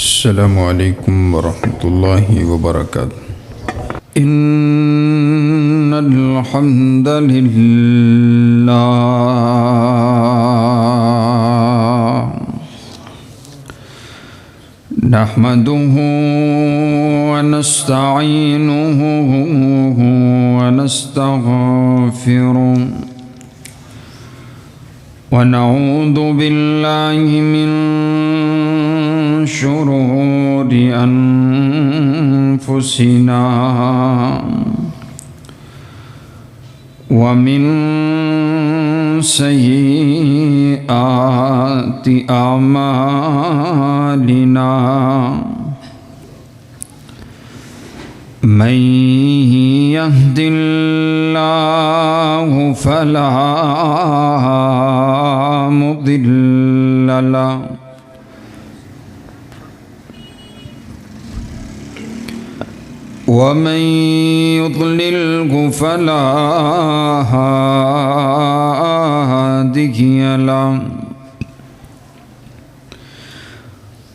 السلام علیکم ورحمۃ اللہ وبرکاتہ۔ ان الحمد للہ نحمده ونستعینه ونستغفره ونعوذ باللہ من شرور انفسنا ومن سیئات اعمالنا من يهد الله فلا مضل له ومن يضلله فلا هادي له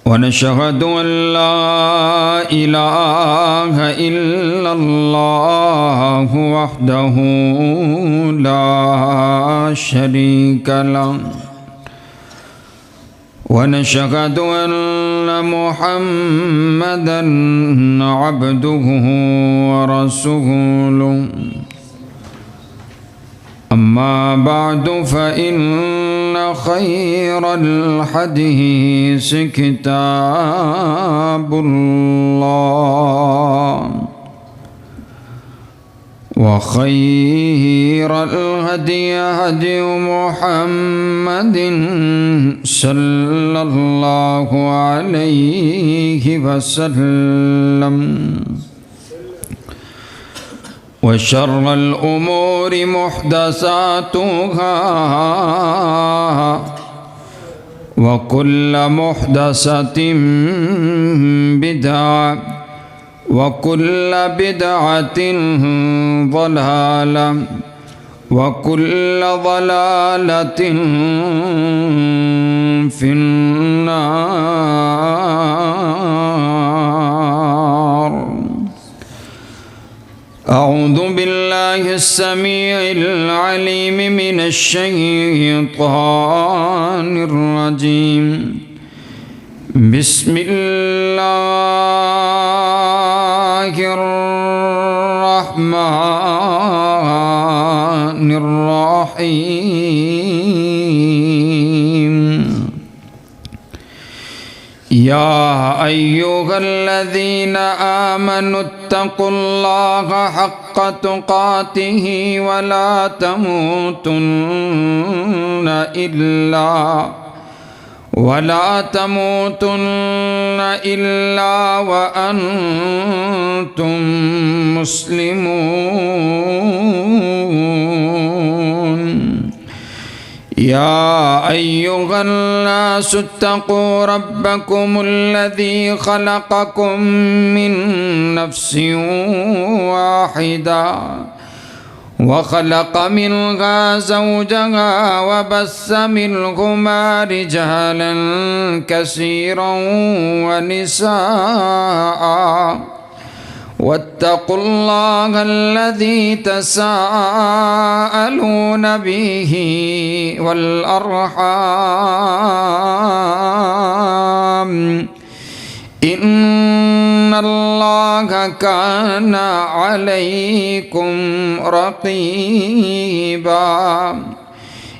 ونشهد أن لا إله إلا الله وحده لا شريك له ونشهد أن محمدًا عبده ورسوله أما بعد فإن خير الحديث كتاب الله وخير الهدي هدي محمد صلى الله عليه وسلم وشر الأمور محدثاتها وكل محدثة بدعة وكل بدعة ضلالة وكل ضلالة في النار. أعوذ بالله السميع العليم من الشيطان الرجيم. بسم الله الرحمن الرحيم. يا أيها الذين آمنوا اتقوا الله حق تقاته ولا تموتن إلا وأنتم مسلمون. يا أيها الناس اتقوا ربكم الذي خلقكم من نفس واحدة وخلق منها زوجها وبث منهما رجالا كثيرا ونساء واتقوا الله الذي تساءلون به والأرحام إن الله كان عليكم رقيبا.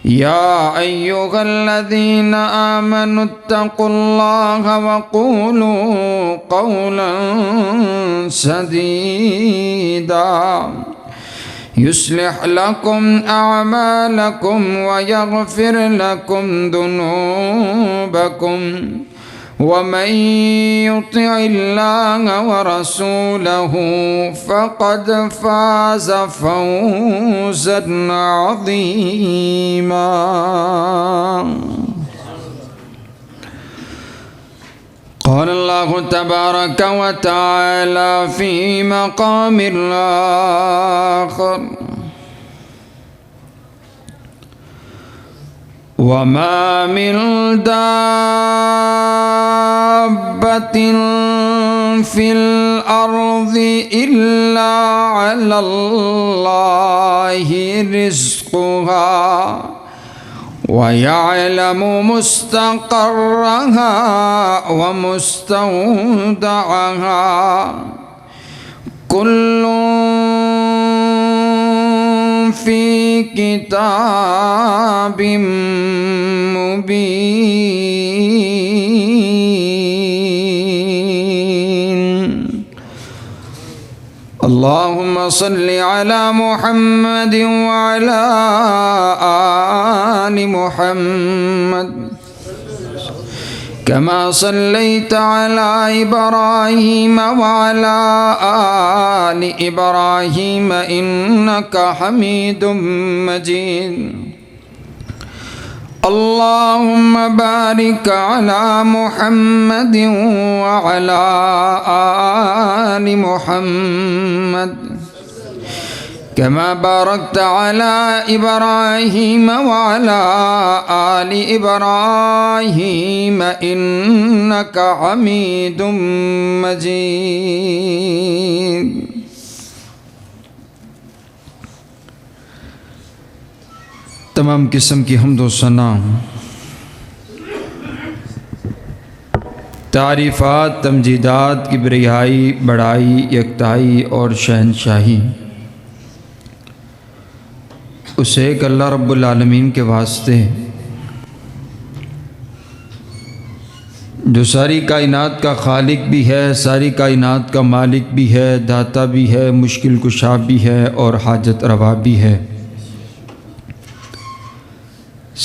يا أيها الذين آمنوا اتقوا الله وقولوا قولا سديدا يصلح لكم أعمالكم ويغفر لكم ذنوبكم ومن يطع الله ورسوله فقد فاز فوزا عظيما. قال الله تبارك وتعالى في مقام آخر وما من دابة في الأرض إلا على الله رزقها ويعلم مستقرها ومستودعها كل في كتاب مبين. اللهم صل على محمد وعلى آل محمد كما صليت على إبراهيم وعلى آل إبراهيم إنك حميد مجيد. اللهم بارك على محمد وعلى آل محمد كما باركت على إبراهيم وعلى آل إبراهيم إنك حميد مجيد. تمام قسم کی حمد و ثنا، تعریفات، تمجیدات، کبریائی، بڑائی، یکتائی اور شہنشاہی اس ایک اللہ رب العالمین کے واسطے جو ساری کائنات کا خالق بھی ہے، ساری کائنات کا مالک بھی ہے، داتا بھی ہے، مشکل کشا بھی ہے اور حاجت روا بھی ہے.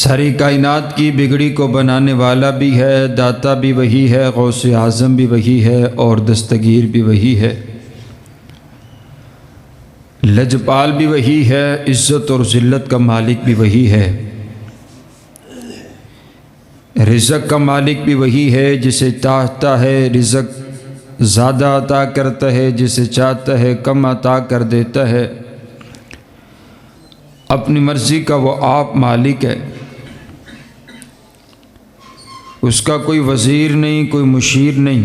ساری کائنات کی بگڑی کو بنانے والا بھی ہے، داتا بھی وہی ہے، غوث اعظم بھی وہی ہے اور دستگیر بھی وہی ہے. لجپال بھی وہی ہے، عزت اور ذلت کا مالک بھی وہی ہے. رزق کا مالک بھی وہی ہے، جسے چاہتا ہے رزق زیادہ عطا کرتا ہے، جسے چاہتا ہے کم عطا کر دیتا ہے. اپنی مرضی کا وہ آپ مالک ہے، اس کا کوئی وزیر نہیں، کوئی مشیر نہیں.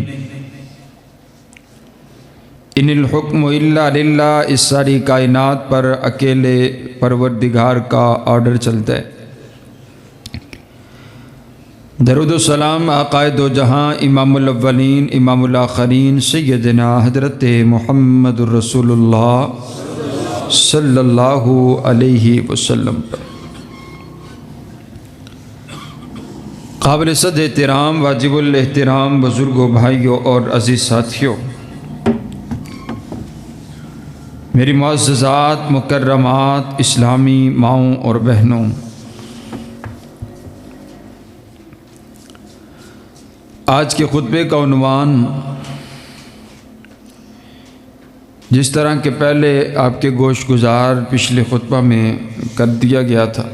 ان الحکم الا للہ، اس ساری کائنات پر اکیلے پروردگار کا آرڈر چلتا ہے. درود و سلام آقائے دو جہاں، امام الاولین امام الآخرین، سیدنا حضرت محمد الرسول اللہ صلی اللہ علیہ وسلم پر. قابل صد احترام، واجب الاحترام بزرگوں، بھائیوں اور عزیز ساتھیوں، میری معززات، مکرمات اسلامی ماؤں اور بہنوں، آج کے خطبے کا عنوان جس طرح کہ پہلے آپ کے گوش گزار پچھلے خطبہ میں کر دیا گیا تھا،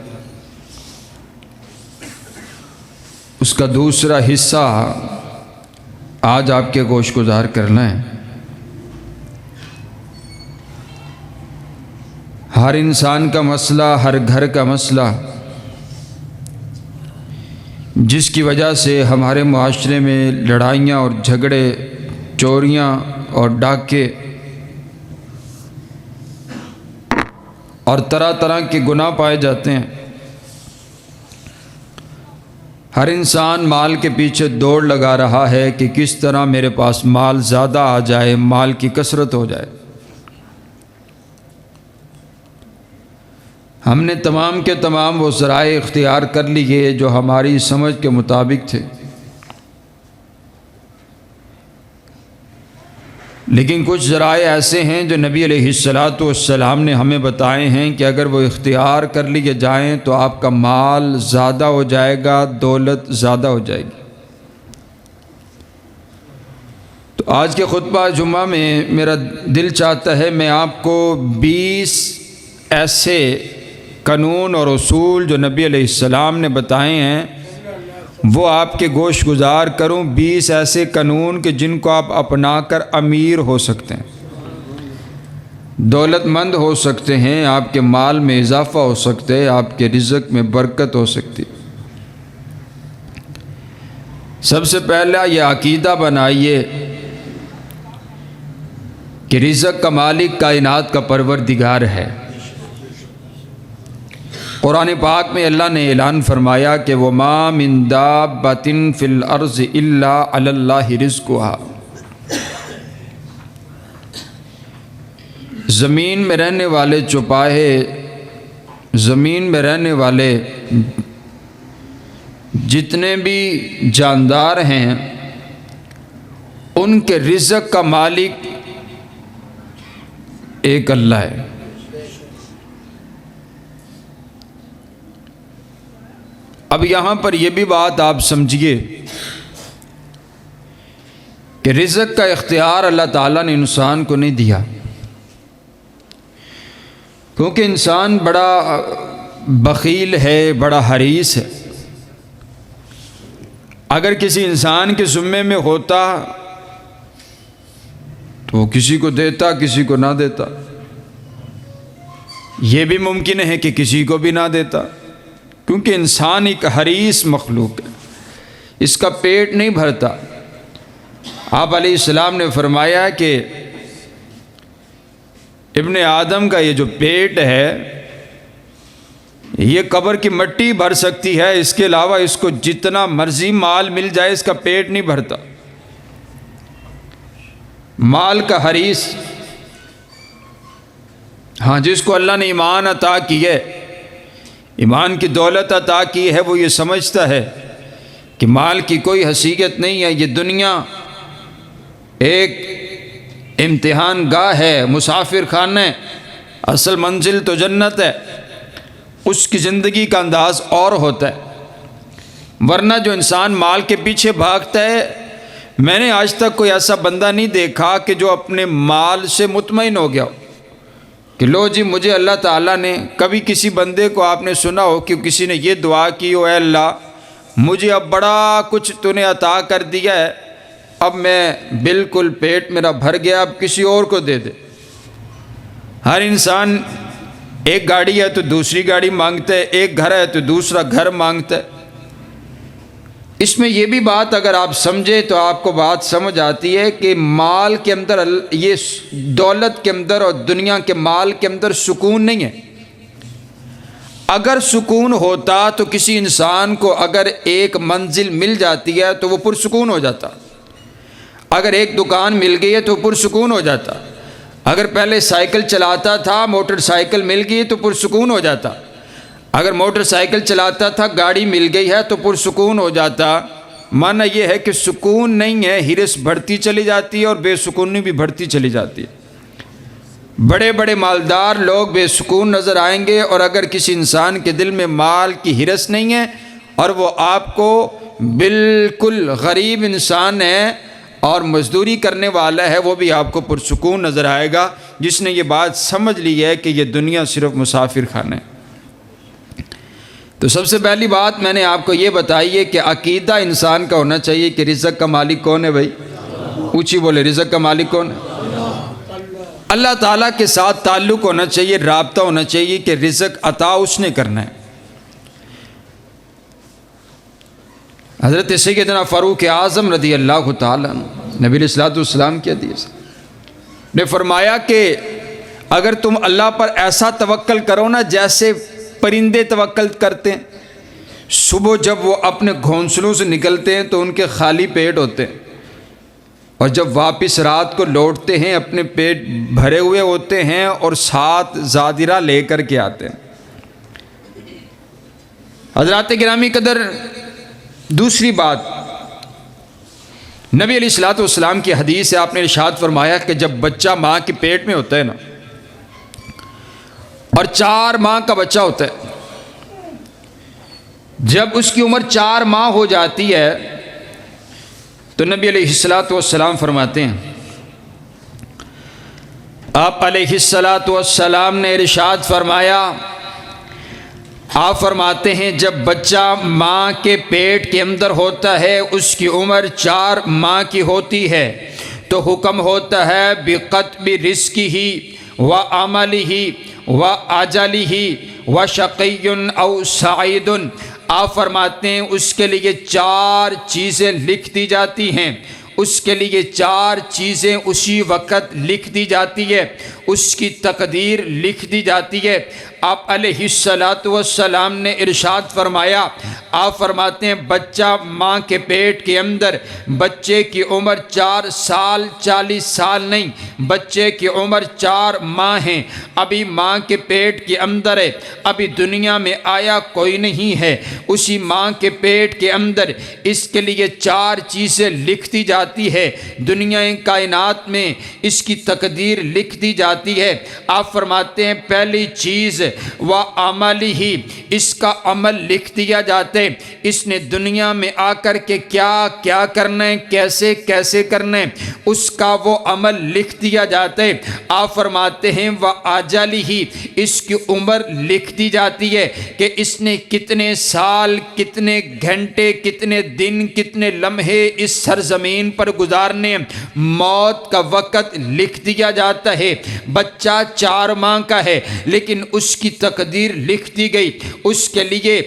اس کا دوسرا حصہ آج آپ کے گوش گزار کرنا ہے. ہر انسان کا مسئلہ، ہر گھر کا مسئلہ، جس کی وجہ سے ہمارے معاشرے میں لڑائیاں اور جھگڑے، چوریاں اور ڈاکے اور طرح طرح کے گناہ پائے جاتے ہیں. ہر انسان مال کے پیچھے دوڑ لگا رہا ہے کہ کس طرح میرے پاس مال زیادہ آ جائے، مال کی کثرت ہو جائے. ہم نے تمام کے تمام وہ ذرائع اختیار کر لیے جو ہماری سمجھ کے مطابق تھے، لیکن کچھ ذرائع ایسے ہیں جو نبی علیہ السلام نے ہمیں بتائے ہیں کہ اگر وہ اختیار کر لیے جائیں تو آپ کا مال زیادہ ہو جائے گا، دولت زیادہ ہو جائے گی. تو آج کے خطبہ جمعہ میں میرا دل چاہتا ہے میں آپ کو 20 ایسے قانون اور اصول جو نبی علیہ السلام نے بتائے ہیں وہ آپ کے گوش گزار کروں. 20 ایسے قانون کہ جن کو آپ اپنا کر امیر ہو سکتے ہیں، دولت مند ہو سکتے ہیں، آپ کے مال میں اضافہ ہو سکتا ہے، آپ کے رزق میں برکت ہو سکتی. سب سے پہلا یہ عقیدہ بنائیے کہ رزق کا مالک کائنات کا پروردگار ہے۔ قرآن پاک میں اللہ نے اعلان فرمایا کہ وَمَا مِن دَابَّةٍ فِي الْأَرْضِ إِلَّا عَلَى اللَّهِ رِزْقُهَا، زمین میں رہنے والے چوپائے، زمین میں رہنے والے جتنے بھی جاندار ہیں ان کے رزق کا مالک ایک اللہ ہے۔ اب یہاں پر یہ بھی بات آپ سمجھیے کہ رزق کا اختیار اللہ تعالیٰ نے انسان کو نہیں دیا، کیونکہ انسان بڑا بخیل ہے، بڑا حریص ہے۔ اگر کسی انسان کے ذمے میں ہوتا تو وہ کسی کو دیتا، کسی کو نہ دیتا۔ یہ بھی ممکن ہے کہ کسی کو بھی نہ دیتا، کیونکہ انسان ایک حریص مخلوق ہے، اس کا پیٹ نہیں بھرتا۔ آپ علیہ السلام نے فرمایا کہ ابن آدم کا یہ جو پیٹ ہے یہ قبر کی مٹی بھر سکتی ہے، اس کے علاوہ اس کو جتنا مرضی مال مل جائے اس کا پیٹ نہیں بھرتا۔ مال کا حریص، ہاں جس کو اللہ نے ایمان عطا کی ہے، ایمان کی دولت عطا کی ہے، وہ یہ سمجھتا ہے کہ مال کی کوئی حیثیت نہیں ہے، یہ دنیا ایک امتحان گاہ ہے، مسافر خانہ ہے، اصل منزل تو جنت ہے۔ اس کی زندگی کا انداز اور ہوتا ہے، ورنہ جو انسان مال کے پیچھے بھاگتا ہے، میں نے آج تک کوئی ایسا بندہ نہیں دیکھا کہ جو اپنے مال سے مطمئن ہو گیا ہو کہ لو جی مجھے اللہ تعالیٰ نے، کبھی کسی بندے کو آپ نے سنا ہو کہ کسی نے یہ دعا کی ہو، اے اللہ مجھے اب بڑا کچھ تو نے عطا کر دیا ہے، اب میں بالکل پیٹ میرا بھر گیا، اب کسی اور کو دے دے۔ ہر انسان ایک گاڑی ہے تو دوسری گاڑی مانگتا ہے، ایک گھر ہے تو دوسرا گھر مانگتا ہے۔ اس میں یہ بھی بات اگر آپ سمجھے تو آپ کو بات سمجھ آتی ہے کہ مال کے اندر، یہ دولت کے اندر اور دنیا کے مال کے اندر سکون نہیں ہے۔ اگر سکون ہوتا تو کسی انسان کو اگر ایک منزل مل جاتی ہے تو وہ پرسکون ہو جاتا، اگر ایک دکان مل گئی ہے تو پرسکون ہو جاتا، اگر پہلے سائیکل چلاتا تھا موٹر سائیکل مل گئی تو پرسکون ہو جاتا، اگر موٹر سائیکل چلاتا تھا گاڑی مل گئی ہے تو پرسکون ہو جاتا۔ معنی یہ ہے کہ سکون نہیں ہے، ہرس بڑھتی چلی جاتی ہے اور بے سکونی بھی بڑھتی چلی جاتی ہے۔ بڑے بڑے مالدار لوگ بے سکون نظر آئیں گے، اور اگر کسی انسان کے دل میں مال کی ہرس نہیں ہے اور وہ آپ کو بالکل غریب انسان ہے اور مزدوری کرنے والا ہے، وہ بھی آپ کو پرسکون نظر آئے گا، جس نے یہ بات سمجھ لی ہے کہ یہ دنیا صرف مسافر خانہ ہے۔ تو سب سے پہلی بات میں نے آپ کو یہ بتائی ہے کہ عقیدہ انسان کا ہونا چاہیے کہ رزق کا مالک کون ہے؟ بھائی اونچی بولے، رزق کا مالک کون ہے؟ اللہ تعالیٰ کے ساتھ تعلق ہونا چاہیے، رابطہ ہونا چاہیے کہ رزق عطا اس نے کرنا ہے۔ حضرت سیدنا فاروق اعظم رضی اللہ تعالیٰ عنہ، نبی علیہ السلام کی حدیث نے فرمایا کہ اگر تم اللہ پر ایسا توکل کرو نا جیسے پرندے توکل کرتے ہیں، صبح جب وہ اپنے گھونسلوں سے نکلتے ہیں تو ان کے خالی پیٹ ہوتے ہیں، اور جب واپس رات کو لوٹتے ہیں اپنے پیٹ بھرے ہوئے ہوتے ہیں اور ساتھ زادرہ لے کر کے آتے ہیں۔ حضرات گرامی قدر، دوسری بات، نبی علیہ السلام کی حدیث ہے، آپ نے ارشاد فرمایا کہ جب بچہ ماں کے پیٹ میں ہوتا ہے نا، اور 4 ماہ کا بچہ ہوتا ہے، جب اس کی عمر 4 ماہ ہو جاتی ہے تو نبی علیہ السلام فرماتے ہیں، آپ علیہ السلام نے ارشاد فرمایا، آپ فرماتے ہیں جب بچہ ماں کے پیٹ کے اندر ہوتا ہے، اس کی عمر 4 ماہ کی ہوتی ہے، تو حکم ہوتا ہے بِقَطْبِ رِزْقِهِ وَعَمَلِهِ وَأَجَلِهِ وَشَقِيٌّ أَوْ سَعِيدٌ، آپ فرماتے ہیں اس کے لیے 4 چیزیں لکھ دی جاتی ہیں، اس کے لیے 4 چیزیں اسی وقت لکھ دی جاتی ہے، اس کی تقدیر لکھ دی جاتی ہے۔ آپ علیہ السلام نے ارشاد فرمایا، آپ فرماتے ہیں بچہ ماں کے پیٹ کے اندر، بچے کی عمر 4 سال 40 سال نہیں، بچے کی عمر 4 ماہ ہیں، ابھی ماں کے پیٹ کے اندر ہے، ابھی دنیا میں آیا کوئی نہیں ہے، اسی ماں کے پیٹ کے اندر اس کے لیے 4 چیزیں لکھ دی جاتی ہے، دنیا کائنات میں اس کی تقدیر لکھ دی جاتی ہے۔ آپ فرماتے ہیں پہلی چیز وَعَمَلِهِ، اس کا عمل لکھ دیا جاتا ہے، اس نے دنیا میں آ کر کے کیا کیا کرنا ہے، کیسے کیسے کرنا ہے، اس کا وہ عمل لکھ دیا جاتا ہے۔ آپ فرماتے ہیں وَأَجَلِهِ، اس کی عمر لکھ دی جاتی ہے کہ اس نے کتنے سال، کتنے گھنٹے، کتنے دن، کتنے لمحے اس سرزمین پر گزارنے، موت کا وقت لکھ دیا جاتا ہے۔ بچہ 4 ماہ کا ہے لیکن اس کی تقدیر لکھ دی گئی، اس کے لیے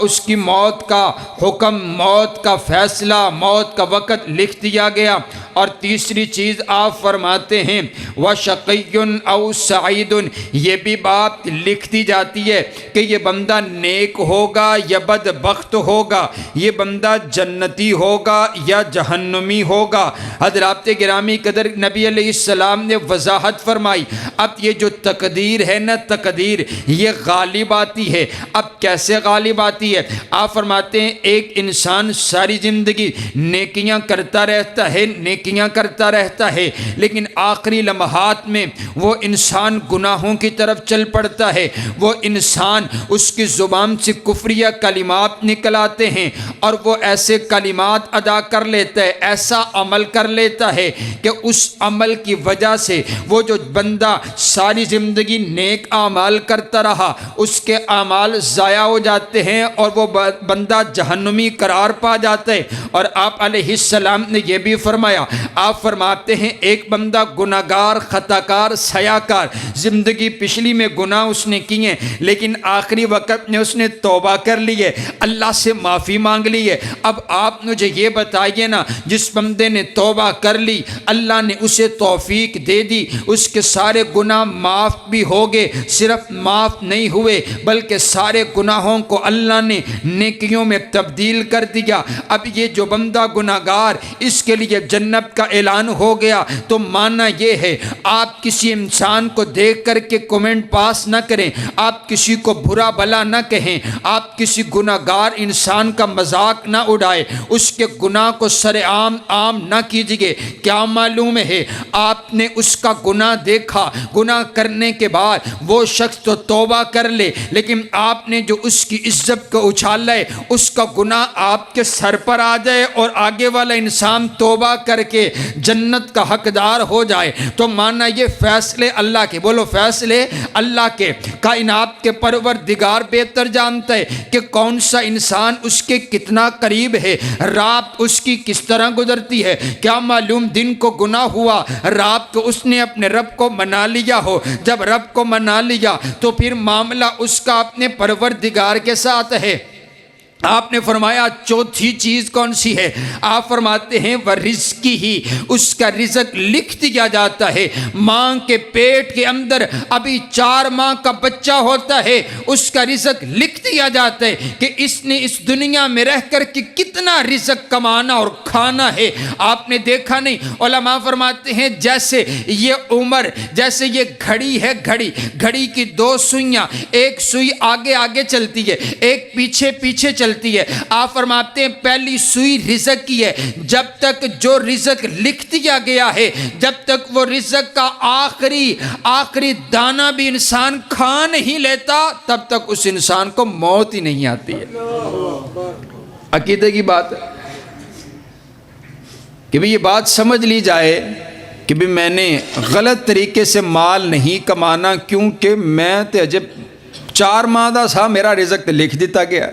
اس کی موت کا حکم، موت کا فیصلہ، موت کا وقت لکھ دیا گیا۔ اور تیسری چیز آپ فرماتے ہیں وَشَقِيٌّ أَوْ سَعِيدٌ، یہ بھی بات لکھ دی جاتی ہے کہ یہ بندہ نیک ہوگا یا بدبخت ہوگا، یہ بندہ جنتی ہوگا یا جہنمی ہوگا۔ حضرات گرامی قدر، نبی علیہ السلام نے وضاحت فرمائی، اب یہ جو تقدیر ہے نا، تقدیر یہ غالب آتی ہے۔ اب کیسے غالب آتی ہے؟ آپ فرماتے ہیں ایک انسان ساری زندگی نیکیاں کرتا رہتا ہے، نیکیاں کرتا رہتا ہے، لیکن آخری لمحات میں وہ انسان گناہوں کی طرف چل پڑتا ہے، وہ انسان، اس کی زبان سے کفریہ کلمات نکل آتے ہیں اور وہ ایسے کلمات ادا کر لیتا ہے، ایسا عمل کر لیتا ہے کہ اس عمل کی وجہ سے وہ جو بندہ ساری زندگی نیک اعمال کرتا رہا، اس کے اعمال ضائع ہو جاتے ہیں اور وہ بندہ جہنمی قرار پا جاتا ہے۔ اور آپ علیہ السلام نے یہ بھی فرمایا، آپ فرماتے ہیں ایک بندہ گناہگار، خطاکار، سیاکار، زندگی پچھلی میں گناہ اس نے کیے لیکن آخری وقت میں اس نے توبہ کر لی ہے، اللہ سے معافی مانگ لی ہے۔ اب آپ مجھے یہ بتائیے نا، جس بندے نے توبہ کر لی، اللہ نے اسے توفیق دے دی، اس کے سارے گناہ معاف بھی ہو گئے، صرف معاف نہیں ہوئے بلکہ سارے گناہوں کو اللہ نے نیکیوں میں تبدیل کر دیا۔ اب یہ جو بندہ گناہگار، اس کے لیے جنت کا اعلان ہو گیا، تو معنی یہ ہے آپ کسی انسان کو دیکھ کر کے کومنٹ پاس نہ کریں، آپ کسی کو برا بھلا نہ کہیں، آپ کسی گناہگار انسان کا مذاق نہ اڑائے، اس کے گناہ کو سر عام نہ کیجیے۔ کیا معلوم ہے آپ نے اس کا گناہ دیکھا، گناہ کرنے کے بعد وہ شخص تو توبہ کر لے، لیکن آپ نے جو اس کی عزت کو اچھالا ہے، اس کا گناہ آپ کے سر پر آ جائے اور آگے والا انسان توبہ کر کے جنت کا حقدار ہو جائے، تو مانا یہ فیصلے اللہ کے، بولو فیصلے اللہ کے۔ کائنات کے پروردگار بہتر جانتا ہے کہ کون سا انسان اس کے کتنا قریب ہے، رات اس کی کس طرح گزرتی ہے۔ کیا معلوم دن کو گناہ ہوا، رات کو اس نے اپنے رب کو منا لیا ہو، جب رب کو منا لیا تو پھر معاملہ اس کا اپنے پروردگار کے ساتھ ہے۔ آپ نے فرمایا چوتھی چیز کون سی ہے؟ آپ فرماتے ہیں وَرِزْقِهِ، اس کا رزق لکھ دیا جاتا ہے۔ ماں کے پیٹ کے اندر ابھی 4 ماہ کا بچہ ہوتا ہے، اس کا رزق لکھ دیا جاتا ہے کہ اس نے اس دنیا میں رہ کر کے کتنا رزق کمانا اور کھانا ہے۔ آپ نے دیکھا نہیں، علماء فرماتے ہیں جیسے یہ عمر، جیسے یہ گھڑی ہے، گھڑی کی 2 سوئیاں، ایک سوئی آگے آگے چلتی ہے، ایک پیچھے پیچھے چلتی ہے۔ آپ فرماتے ہیں پہلی سوئی رزق کی ہے، جب تک جو رزق لکھ دیا گیا ہے، جب تک وہ رزق کا آخری دانہ بھی انسان کھا نہیں لیتا، تب تک اس انسان کو موت ہی نہیں آتی ہے۔ عقیدے کی بات ہے کہ بھی یہ بات سمجھ لی جائے کہ بھی میں نے غلط طریقے سے مال نہیں کمانا، کیونکہ میں تے عجب 4 ماہ دا سا میرا رزق تے لکھ دیتا گیا۔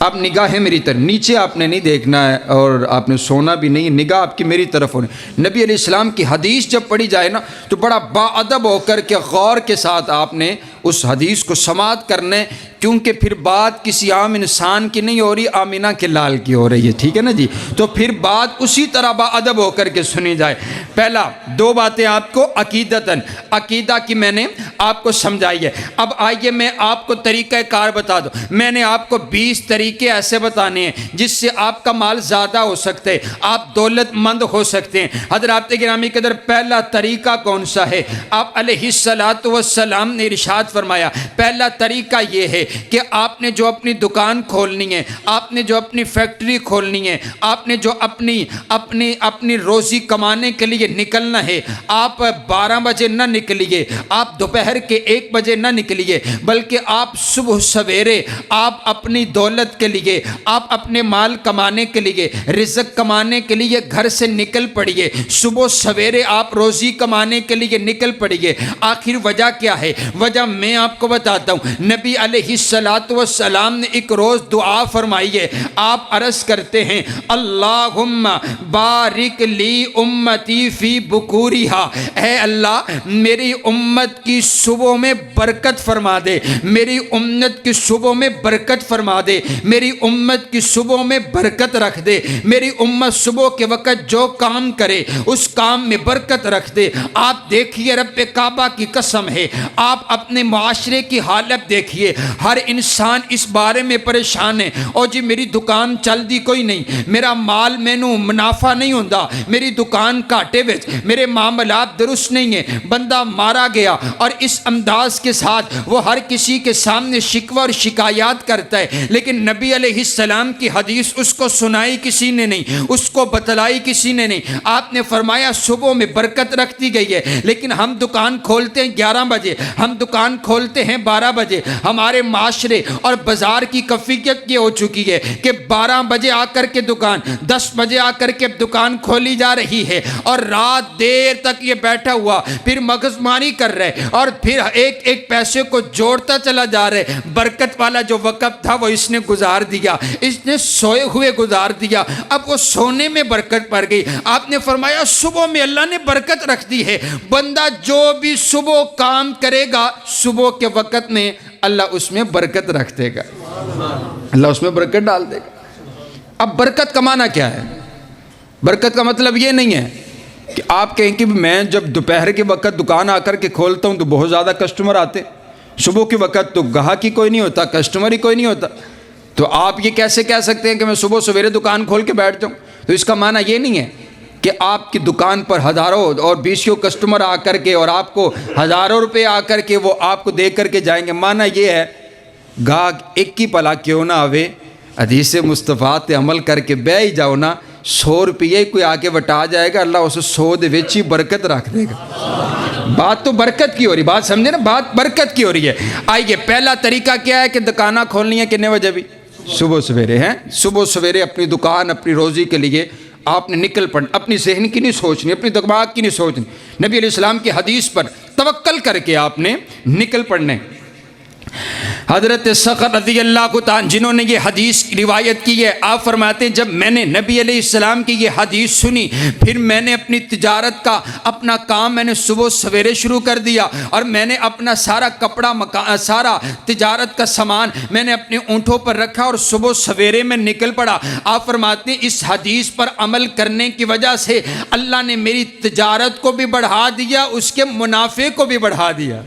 آپ نگاہیں میری طرف، نیچے آپ نے نہیں دیکھنا ہے اور آپ نے سونا بھی نہیں، نگاہ آپ کی میری طرف ہونی۔ نبی علیہ السلام کی حدیث جب پڑھی جائے نا تو بڑا با ادب ہو کر کے غور کے ساتھ آپ نے اس حدیث کو سماعت کرنے، کیونکہ پھر بات کسی عام انسان کی نہیں ہو رہی، آمینہ کے لال کی ہو رہی ہے، ٹھیک ہے نا جی؟ تو پھر بات اسی طرح با ادب ہو کر کے سنی جائے۔ پہلا 2 باتیں آپ کو عقیدتاً، عقیدہ کی میں نے آپ کو سمجھائی ہے۔ اب آئیے میں آپ کو طریقہ کار بتا دوں۔ میں نے آپ کو 20 طریقے ایسے بتانے ہیں جس سے آپ کا مال زیادہ ہو سکتا ہے، آپ دولت مند ہو سکتے ہیں۔ حضرات گرامی قدر، پہلا طریقہ کون سا ہے؟ آپ علیہ السلام نے ارشاد فرمایا، پہلا طریقہ یہ ہے کہ آپ نے جو اپنی دکان کھولنی ہے، آپ نے جو اپنی فیکٹری کھولنی ہے، آپ نے جو اپنی روزی کمانے کے لیے نکلنا ہے، آپ 12 بجے نہ نکلیے، آپ دوپہر کے 1 بجے نہ نکلیے، بلکہ آپ صبح سویرے آپ اپنی دولت کے لیے، آپ اپنے مال کمانے کے لیے، رزق کمانے کے لیے گھر سے نکل پڑیے۔ صبح سویرے آپ روزی کمانے کے لیے نکل پڑیے۔ آخر وجہ کیا ہے؟ وجہ میں آپ کو بتاتا ہوں۔ نبی علیہ السلام نے ایک روز دعا فرمائی ہے، آپ عرض کرتے ہیں، اللہم بارک لی امتی فی بکورہا، اے اللہ میری امت کی صبح میں برکت فرما دے، میری امت کی صبح میں برکت فرما دے، میری امت کی صبح میں برکت رکھ دے، میری امت صبح کے وقت جو کام کرے اس کام میں برکت رکھ دے۔ آپ دیکھیے، رب کعبہ کی قسم ہے، آپ اپنے معاشرے کی حالت دیکھیے، ہر انسان اس بارے میں پریشان ہے، اور جی میری دکان چل دی کوئی نہیں، میرا مال مینو منافع نہیں ہوندا، میری دکان کاٹے وچ، میرے معاملات درست نہیں ہیں، بندہ مارا گیا، اور اس انداز کے ساتھ وہ ہر کسی کے سامنے شکوہ اور شکایات کرتا ہے۔ لیکن نبی علیہ السلام کی حدیث اس کو سنائی کسی نے نہیں، اس کو بتلائی کسی نے نہیں۔ آپ نے فرمایا صبح میں برکت رکھ دی گئی ہے، لیکن ہم دکان کھولتے ہیں 11 بجے، ہم دکان کھولتے ہیں 12 بجے۔ ہمارے معاشرے اور بازار کی کیفیت یہ ہو چکی ہے کہ 12 بجے آ کر کے دکان، 10 بجے آ کر کے دکان کھولی جا رہی ہے، اور رات دیر تک یہ بیٹھا ہوا پھر مغز ماری کر رہے، اور پھر ایک ایک پیسے کو جوڑتا چلا جا رہے۔ برکت والا جو وقت تھا وہ اس نے گزار دیا، اس نے سوئے ہوئے گزار دیا، اب وہ سونے میں برکت پڑ گئی۔ آپ نے فرمایا صبح میں اللہ نے برکت رکھ دی ہے، بندہ جو بھی صبح کام کرے گا صبح کے وقت میں اللہ اس میں برکت رکھ دے گا، اللہ اس میں برکت ڈال دے گا۔ اب برکت کا معنی کیا ہے؟ برکت کا مطلب یہ نہیں ہے کہ آپ کہیں کہ میں جب دوپہر کے وقت دکان آ کر کے کھولتا ہوں تو بہت زیادہ کسٹمر آتے، صبح کے وقت تو گاہک ہی کوئی نہیں ہوتا، کسٹمر ہی کوئی نہیں ہوتا، تو آپ یہ کیسے کہہ سکتے ہیں کہ میں صبح سویرے دکان کھول کے بیٹھ جاؤں؟ تو اس کا معنی یہ نہیں ہے کہ آپ کی دکان پر ہزاروں اور بیسوں کسٹمر آ کر کے اور آپ کو ہزاروں روپے آ کر کے وہ آپ کو دے کر کے جائیں گے۔ معنی یہ ہے گاہک ایک ہی پلا کیوں نہ آوے، حدیث مصطفیٰ تے عمل کر کے بہ ہی جاؤ نا، 100 روپیے کوئی آ کے وٹا جائے گا، اللہ اسے 100 دے وچ ہی برکت رکھ دے گا۔ بات تو برکت کی ہو رہی، بات سمجھے نا، بات برکت کی ہو رہی ہے۔ آئیے پہلا طریقہ کیا ہے کہ دکانہ کھولنی ہے کتنے بجے بھی؟ صبح سویرے ہیں، صبح سویرے اپنی دکان اپنی روزی کے لیے آپ نے نکل پڑنا، اپنی ذہن کی نہیں سوچنی، اپنی دماغ کی نہیں سوچنی، نبی علیہ السلام کی حدیث پر توکل کر کے آپ نے نکل پڑنے۔ حضرت سخر رضی اللہ تعالیٰ جنہوں نے یہ حدیث روایت کی ہے، آپ فرماتے ہیں جب میں نے نبی علیہ السلام کی یہ حدیث سنی، پھر میں نے اپنی تجارت کا اپنا کام میں نے صبح سویرے شروع کر دیا، اور میں نے اپنا سارا کپڑا سارا تجارت کا سامان میں نے اپنے اونٹوں پر رکھا اور صبح سویرے میں نکل پڑا۔ آپ فرماتے ہیں اس حدیث پر عمل کرنے کی وجہ سے اللہ نے میری تجارت کو بھی بڑھا دیا، اس کے منافع کو بھی بڑھا دیا۔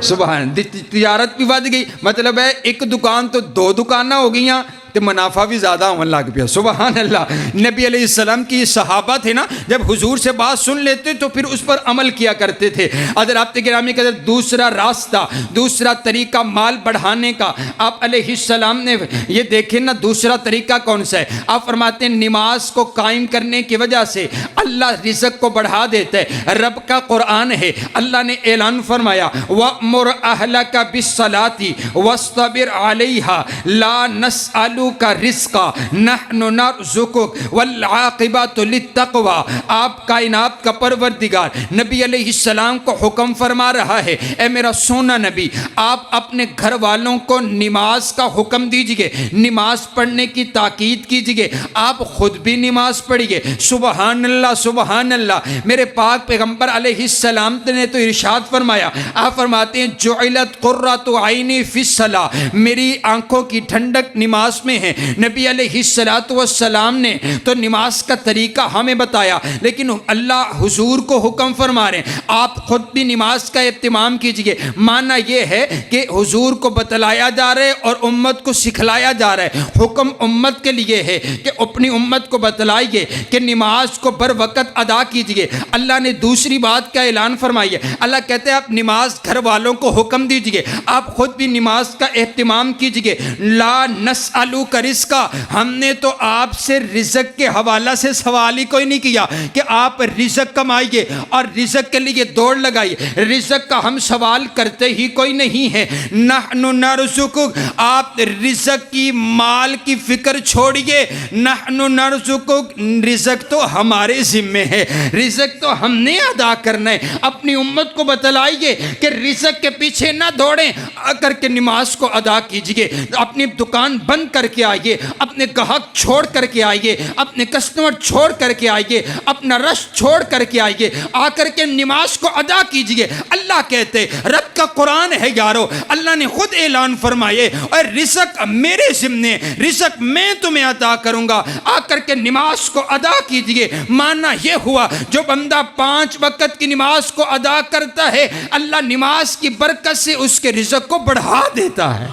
سبحان، تجارت بھی بڑھ گئی، مطلب ہے ایک دکان تو 2 دکانیں ہو گئیاں تو منافع بھی زیادہ ہونے لگ پیا۔ سبحان اللہ۔ نبی علیہ السلام کی صحابہ تھے نا، جب حضور سے بات سن لیتے تو پھر اس پر عمل کیا کرتے تھے۔ حضرات گرامی قدر، دوسرا راستہ، دوسرا طریقہ مال بڑھانے کا آپ علیہ السلام نے یہ دیکھیں نا، دوسرا طریقہ کون سا ہے؟ آپ فرماتے ہیں نماز کو قائم کرنے کی وجہ سے اللہ رزق کو بڑھا دیتا ہے۔ رب کا قرآن ہے، اللہ نے اعلان فرمایا وَأْمُرْ أَهْلَكَ بِالصَّلَاةِ وَاصْطَبِرْ عَلَيْهَا لَا نَسْأَلُكَ کا رزقا نحن نرزقک والعاقبۃ للتقوی۔ آپ کائنات کا پروردگار نبی علیہ السلام کو حکم فرما رہا ہے، اے میرا سونا نبی، آپ اپنے گھر والوں کو نماز کا حکم دیجئے، نماز پڑھنے کی تاکید کیجئے، آپ خود بھی نماز پڑھیے۔ سبحان اللہ اللہ سبحان اللہ۔ میرے پاک پیغمبر علیہ السلام نے تو ارشاد فرمایا، آپ فرماتے ہیں جعلت قرۃ عینی فی الصلاۃ، میری آنکھوں کی ٹھنڈک نماز میں ہے۔ نبی علیہ السلام نے تو نماز کا طریقہ ہمیں بتایا، لیکن اللہ حضور کو حکم فرما رہے ہیں آپ خود بھی نماز کا اہتمام کیجئے۔ معنی یہ ہے کہ حضور کو بتلایا جا رہا ہے اور امت کو سکھلایا جا رہا ہے۔ حکم امت کے لیے ہے کہ اپنی امت کو بتلائیے کہ نماز کو بر وقت ادا کیجئے۔ اللہ نے دوسری بات کا اعلان فرمایا، اللہ کہتے ہیں آپ نماز گھر والوں کو حکم دیجئے، آپ خود بھی نماز کا اہتمام کیجئے۔ لا نسألک رزقا، ہم نے تو آپ سے رزق کے حوالہ سے سوال ہی کوئی نہیں کیا کہ آپ رزق کمائیے اور رزق کے لیے دوڑ لگائیے، رزق کا ہم سوال کرتے ہی کوئی نہیں ہے۔ نحن نرزقک، آپ رزق کی مال کی فکر چھوڑیے، نحن نرزقک، رزق تو ہمارے ذمے ہے، رزق تو ہم نے ادا کرنا ہے۔ اپنی امت کو بتلائیے کہ رزق کے پیچھے نہ دوڑیں، آ کر کے نماز کو ادا کیجئے، اپنی دکان بند کر کے آئیے، اپنے گاہک چھوڑ کر کے آئیے، اپنے کسٹمر چھوڑ کر کے آئیے، اپنا رش چھوڑ کر کے آئیے، آ کر کے نماز کو ادا کیجئے۔ اللہ کہتے رب کا قرآن ہے یارو، اللہ نے خود اعلان فرمائے اور رزق میرے ذمے، رزق میں تمہیں عطا کروں گا، آ کر کے نماز کو ادا کیجئے۔ معنی یہ ہوا جو بندہ 5 وقت کی نماز کو ادا کرتا ہے، اللہ نماز کی برکت سے اس کے رزق کو بڑھا دیتا ہے۔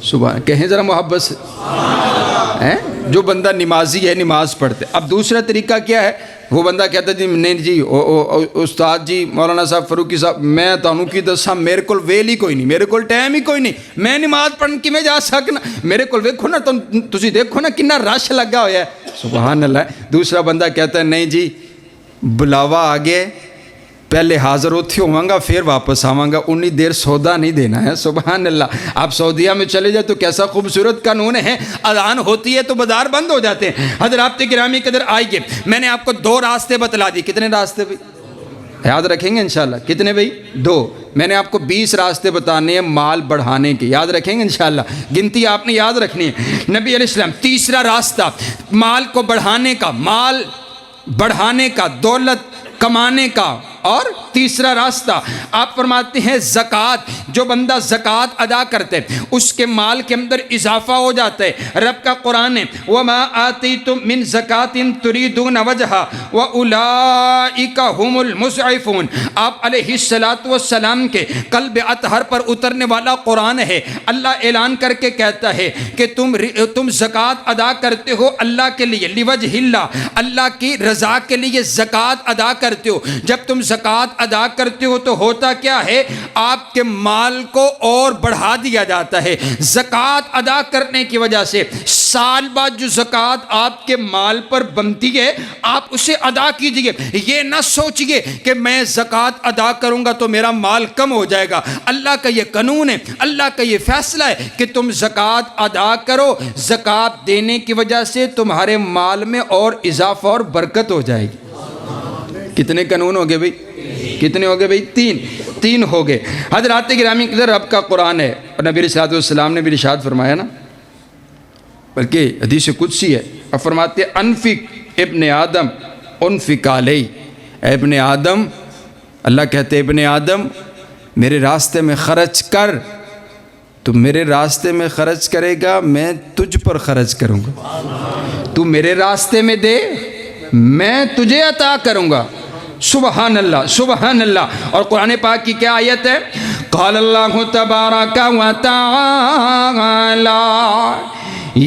صبح کہیں ذرا محبت سے، جو بندہ نمازی ہے نماز پڑھتے۔ اب دوسرا طریقہ کیا ہے؟ وہ بندہ کہتا ہے جی نہیں جی استاد جی مولانا صاحب فاروقی صاحب میں تانوں کی دساں میرے کول ویل ہی کوئی نہیں، میرے کول ٹائم ہی کوئی نہیں، میں نماز پڑھن کی میں جا سکنا، میرے کول ویکھو نا تسی دیکھو نا کنا رش لگا ہوا ہے۔ سبحان اللہ۔ دوسرا بندہ کہتا ہے نہیں جی بلاوا آگے، پہلے حاضر ہوتی ہوں گا پھر واپس آواں گا، انی دیر سودا نہیں دینا ہے۔ سبحان اللہ۔ آپ سعودیہ میں چلے جائے تو کیسا خوبصورت قانون ہے، اذان ہوتی ہے تو بازار بند ہو جاتے ہیں۔ حضرات گرامی قدر آئیے، میں نے آپ کو 2 راستے بتلا دی۔ کتنے راستے بھائی یاد رکھیں گے انشاءاللہ؟ کتنے بھائی؟ 2۔ میں نے آپ کو 20 راستے بتانے ہیں مال بڑھانے کے، یاد رکھیں گے انشاءاللہ؟ گنتی آپ نے یاد رکھنی ہے۔ نبی علیہ السلام تیسرا راستہ مال کو بڑھانے کا، مال بڑھانے کا، دولت کمانے کا، اور تیسرا راستہ آپ فرماتے ہیں زکوٰۃ۔ جو بندہ زکوٰۃ ادا کرتے اس کے مال کے اندر اضافہ ہو جاتا ہے۔ رب کا قرآن ہے وَمَا آتَيْتُم مِّن زَكَاةٍ تُرِيدُونَ وَجْهَهَا وَأُولَٰئِكَ هُمُ الْمُضْعِفُونَ۔ آپ علیہ السلام کے قلب اطہر پر اترنے والا قرآن ہے۔ اللہ اعلان کر کے کہتا ہے کہ تم زکوٰۃ ادا کرتے ہو اللہ کے لیے، لِوَجْهِ اللَّهِ، اللہ کی رضا کے لیے زکوٰۃ ادا کرتے ہو۔ جب تم زکوٰۃ ادا کرتے ہو تو ہوتا کیا ہے؟ آپ کے مال کو اور بڑھا دیا جاتا ہے۔ زکوٰۃ ادا کرنے کی وجہ سے سال بعد جو زکوٰۃ آپ کے مال پر بنتی ہے آپ اسے ادا کیجئے۔ یہ نہ سوچئے کہ میں زکوٰۃ ادا کروں گا تو میرا مال کم ہو جائے گا۔ اللہ کا یہ قانون ہے، اللہ کا یہ فیصلہ ہے کہ تم زکوٰۃ ادا کرو، زکوٰۃ دینے کی وجہ سے تمہارے مال میں اور اضافہ اور برکت ہو جائے گی۔ کتنے قانون ہو گئے بھائی؟ کتنے ہو گئے بھائی؟ 3 ہو گئے۔ حضرات گرامی ادھر رب کا قرآن ہے اور نبی صلی اللہ علیہ وسلم نے بھی ارشاد فرمایا نا، بلکہ حدیث قدسی ہے، اور فرماتے ہیں انفق ابن آدم انفق علی، اے ابن آدم، اللہ کہتے ہیں ابن آدم میرے راستے میں خرچ کر، تو میرے راستے میں خرچ کرے گا میں تجھ پر خرچ کروں گا، تو میرے راستے میں دے میں تجھے عطا کروں گا۔ سبحان اللہ، سبحان اللہ۔ اور قرآن پاک کی کیا آیت ہے؟ قال اللہ تبارک و تعالی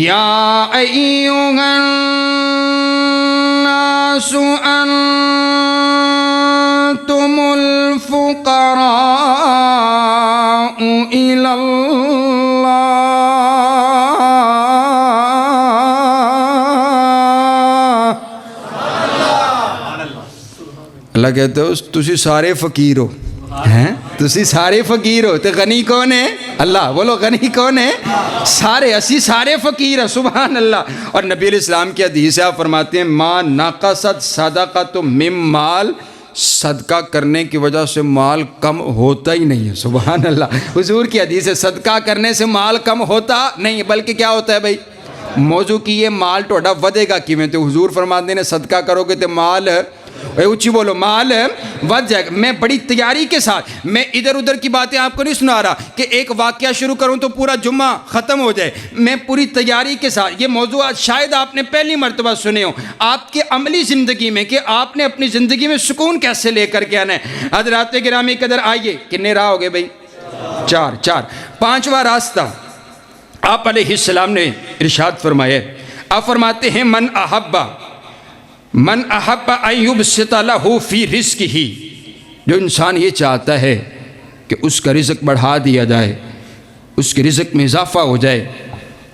یا ایھا الناس انتم الفقراء الی اللہ اللہ کہتے ہو تسی سارے فقیر ہو، تسی سارے فقیر ہو، تو غنی کون ہے؟ اللہ۔ بولو غنی کون ہے؟ سارے، اسی سارے فقیر ہیں۔ سبحان اللہ۔ اور نبی علیہ السلام کی حدیث ہے، آپ فرماتے ہیں ما نقصت صدقۃ من مال، صدقہ کرنے کی وجہ سے مال کم ہوتا ہی نہیں ہے۔ سبحان اللہ۔ حضور کی حدیث ہے صدقہ کرنے سے مال کم ہوتا نہیں بلکہ کیا ہوتا ہے بھائی؟ موضوع کی یہ مال ٹوڑا ودے گا کیویں تو حضور فرماتے ہیں صدقہ کرو گے تو مال اونچی بولو مال ود جائے گا۔ میں بڑی تیاری کے ساتھ، میں ادھر ادھر کی باتیں آپ کو نہیں سنا رہا کہ ایک واقعہ شروع کروں تو پورا جمعہ ختم ہو جائے، میں پوری تیاری کے ساتھ یہ موضوعات شاید آپ نے پہلی مرتبہ سنے ہوں آپ کے عملی زندگی میں کہ آپ نے اپنی زندگی میں سکون کیسے لے کر کے آنا ہے۔ حضرات گرامی قدر آئیے، کتنے راہ ہو گئے بھائی؟ چار۔ پانچواں راستہ آپ علیہ السلام نے ارشاد فرمایا، آپ فرماتے ہیں من احب ان یبسط لہ فی رزقہ، جو انسان یہ چاہتا ہے کہ اس کا رزق بڑھا دیا جائے، اس کے رزق میں اضافہ ہو جائے،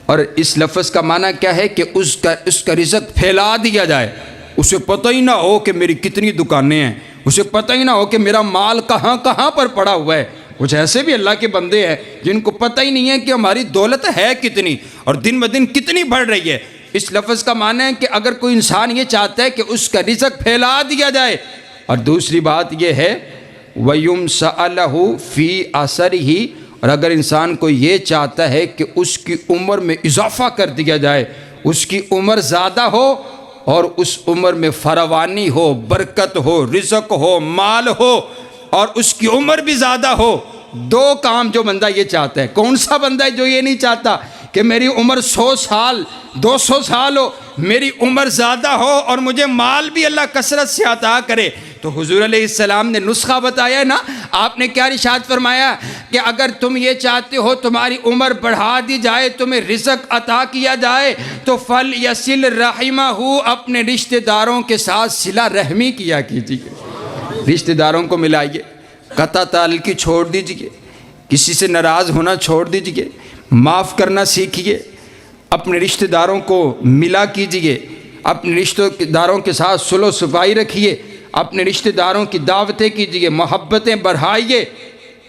اور اس لفظ کا معنی کیا ہے کہ اس کا رزق پھیلا دیا جائے، اسے پتہ ہی نہ ہو کہ میری کتنی دکانیں ہیں، اسے پتہ ہی نہ ہو کہ میرا مال کہاں کہاں پر پڑا ہوا ہے۔ کچھ ایسے بھی اللہ کے بندے ہیں جن کو پتہ ہی نہیں ہے کہ ہماری دولت ہے کتنی اور دن بدن کتنی بڑھ رہی ہے۔ اس لفظ کا معنی ہے کہ اگر کوئی انسان یہ چاہتا ہے کہ اس کا رزق پھیلا دیا جائے، اور دوسری بات یہ ہے وَيُمْسَأَ لَهُ فِي أَثَرِهِ، اور اگر انسان کو یہ چاہتا ہے کہ اس کی عمر میں اضافہ کر دیا جائے، اس کی عمر زیادہ ہو اور اس عمر میں فراوانی ہو، برکت ہو، رزق ہو، مال ہو، اور اس کی عمر بھی زیادہ ہو، دو کام جو بندہ یہ چاہتا ہے۔ کون سا بندہ ہے جو یہ نہیں چاہتا کہ میری عمر 100 سال 200 سال ہو، میری عمر زیادہ ہو اور مجھے مال بھی اللہ کثرت سے عطا کرے؟ تو حضور علیہ السلام نے نسخہ بتایا ہے نا، آپ نے کیا ارشاد فرمایا کہ اگر تم یہ چاہتے ہو تمہاری عمر بڑھا دی جائے، تمہیں رزق عطا کیا جائے، تو فَلْيَصِلْ رَحِمَهُ، اپنے رشتہ داروں کے ساتھ صلہ رحمی کیا کیجیے، رشتہ داروں کو ملائیے، قطع تعلقی چھوڑ دیجیے، کسی سے ناراض ہونا چھوڑ دیجیے، معاف کرنا سیکھیے، اپنے رشتہ داروں کو ملا کیجیے، اپنے رشتہ داروں کے ساتھ صلح و صفائی رکھیے، اپنے رشتہ داروں کی دعوتیں کیجیے، محبتیں بڑھائیے۔